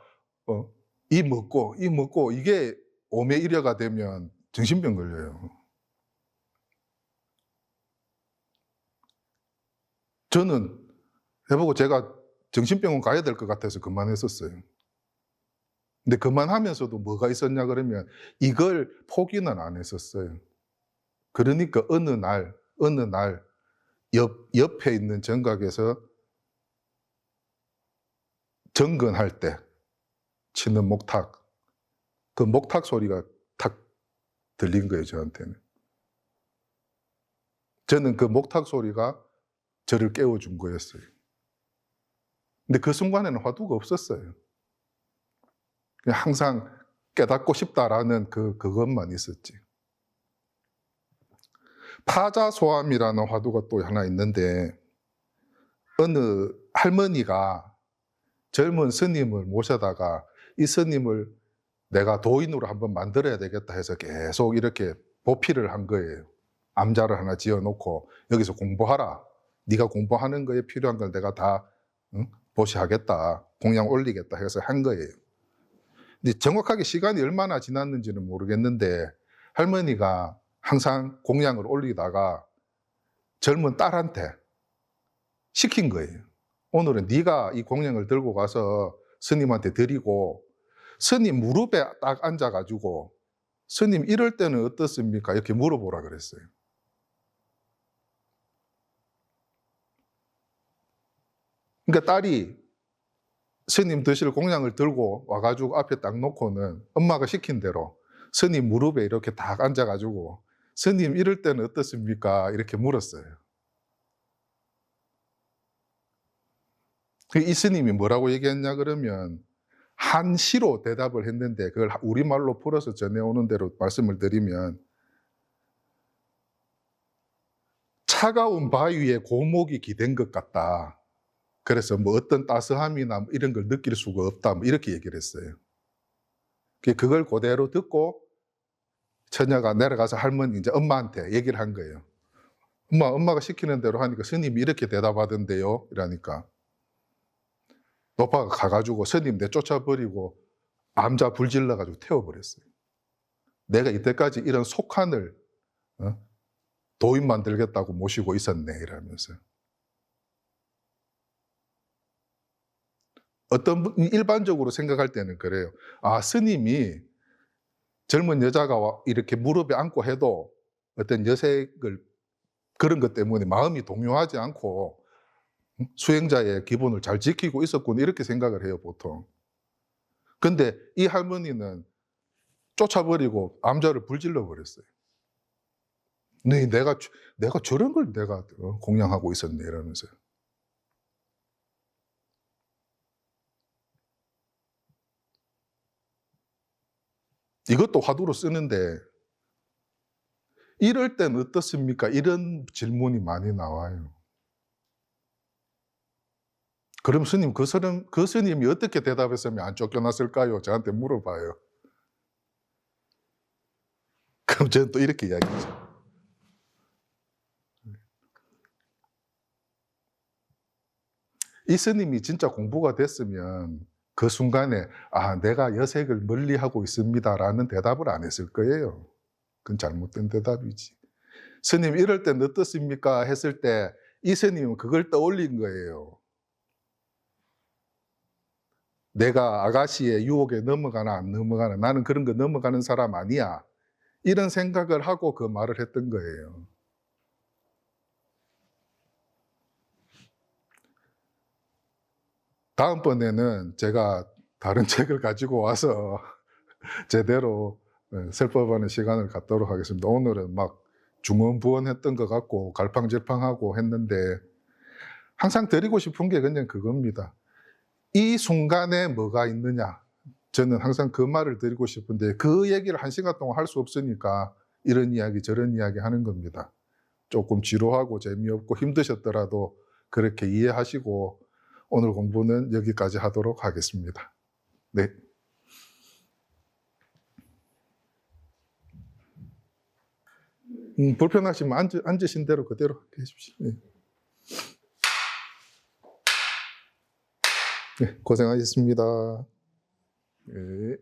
이 먹고 이게 오매이려가 되면 정신병 걸려요. 저는 해보고 제가 정신병원 가야 될 것 같아서 그만했었어요. 근데 그만하면서도 뭐가 있었냐 그러면 이걸 포기는 안 했었어요. 그러니까 어느 날 옆에 있는 정각에서 정근할 때 치는 목탁, 그 목탁 소리가 탁 들린 거예요, 저한테는. 저는 그 목탁 소리가 저를 깨워준 거였어요. 근데 그 순간에는 화두가 없었어요. 그냥 항상 깨닫고 싶다라는 그것만 있었지. 파자소함이라는 화두가 또 하나 있는데, 어느 할머니가 젊은 스님을 모셔다가 이 스님을 내가 도인으로 한번 만들어야 되겠다 해서 계속 이렇게 보필을 한 거예요. 암자를 하나 지어놓고 여기서 공부하라. 네가 공부하는 거에 필요한 걸 내가 다 보시하겠다. 공양 올리겠다 해서 한 거예요. 근데 정확하게 시간이 얼마나 지났는지는 모르겠는데 할머니가 항상 공양을 올리다가 젊은 딸한테 시킨 거예요. 오늘은 네가 이 공양을 들고 가서 스님한테 드리고 스님 무릎에 딱 앉아가지고 스님 이럴 때는 어떻습니까? 이렇게 물어보라 그랬어요. 그러니까 딸이 스님 드실 공양을 들고 와가지고 앞에 딱 놓고는 엄마가 시킨 대로 스님 무릎에 이렇게 딱 앉아가지고 스님 이럴 때는 어떻습니까? 이렇게 물었어요. 이 스님이 뭐라고 얘기했냐 그러면 한시로 대답을 했는데 그걸 우리말로 풀어서 전해오는 대로 말씀을 드리면 차가운 바위에 고목이 기댄 것 같다. 그래서 뭐 어떤 따스함이나 뭐 이런 걸 느낄 수가 없다, 뭐 이렇게 얘기를 했어요. 그걸 그대로 듣고 처녀가 내려가서 할머니, 이제 엄마한테 얘기를 한 거예요. 엄마가 시키는 대로 하니까 스님이 이렇게 대답하던데요? 이러니까 노파가 가가지고 스님 내쫓아버리고 암자 불질러가지고 태워버렸어요. 내가 이때까지 이런 속한을 도인 만들겠다고 모시고 있었네, 이러면서. 어떤 분, 일반적으로 생각할 때는 그래요. 아, 스님이 젊은 여자가 이렇게 무릎에 안고 해도 어떤 여색을 그런 것 때문에 마음이 동요하지 않고 수행자의 기본을 잘 지키고 있었구나, 이렇게 생각을 해요, 보통. 근데 이 할머니는 쫓아버리고 암자를 불질러 버렸어요. 네, 내가 저런 걸 내가 공양하고 있었네, 이러면서요. 이것도 화두로 쓰는데 이럴 땐 어떻습니까? 이런 질문이 많이 나와요. 그럼 스님, 그 스님이 어떻게 대답했으면 안 쫓겨났을까요? 저한테 물어봐요. 그럼 저는 또 이렇게 이야기하죠. 이 스님이 진짜 공부가 됐으면 그 순간에 아, 내가 여색을 멀리하고 있습니다라는 대답을 안 했을 거예요. 그건 잘못된 대답이지. 스님 이럴 땐 어떻습니까? 했을 때 이 스님은 그걸 떠올린 거예요. 내가 아가씨의 유혹에 넘어가나 안 넘어가나, 나는 그런 거 넘어가는 사람 아니야, 이런 생각을 하고 그 말을 했던 거예요. 다음번에는 제가 다른 책을 가지고 와서 제대로 설법하는 시간을 갖도록 하겠습니다. 오늘은 막 중언부언했던 것 같고 갈팡질팡하고 했는데, 항상 드리고 싶은 게 그냥 그겁니다. 이 순간에 뭐가 있느냐, 저는 항상 그 말을 드리고 싶은데 그 얘기를 1시간 동안 할 수 없으니까 이런 이야기 저런 이야기 하는 겁니다. 조금 지루하고 재미없고 힘드셨더라도 그렇게 이해하시고 오늘 공부는 여기까지 하도록 하겠습니다. 네. 불편하시면 앉으신 대로 그대로 계십시오. 네. 네, 고생하셨습니다. 네.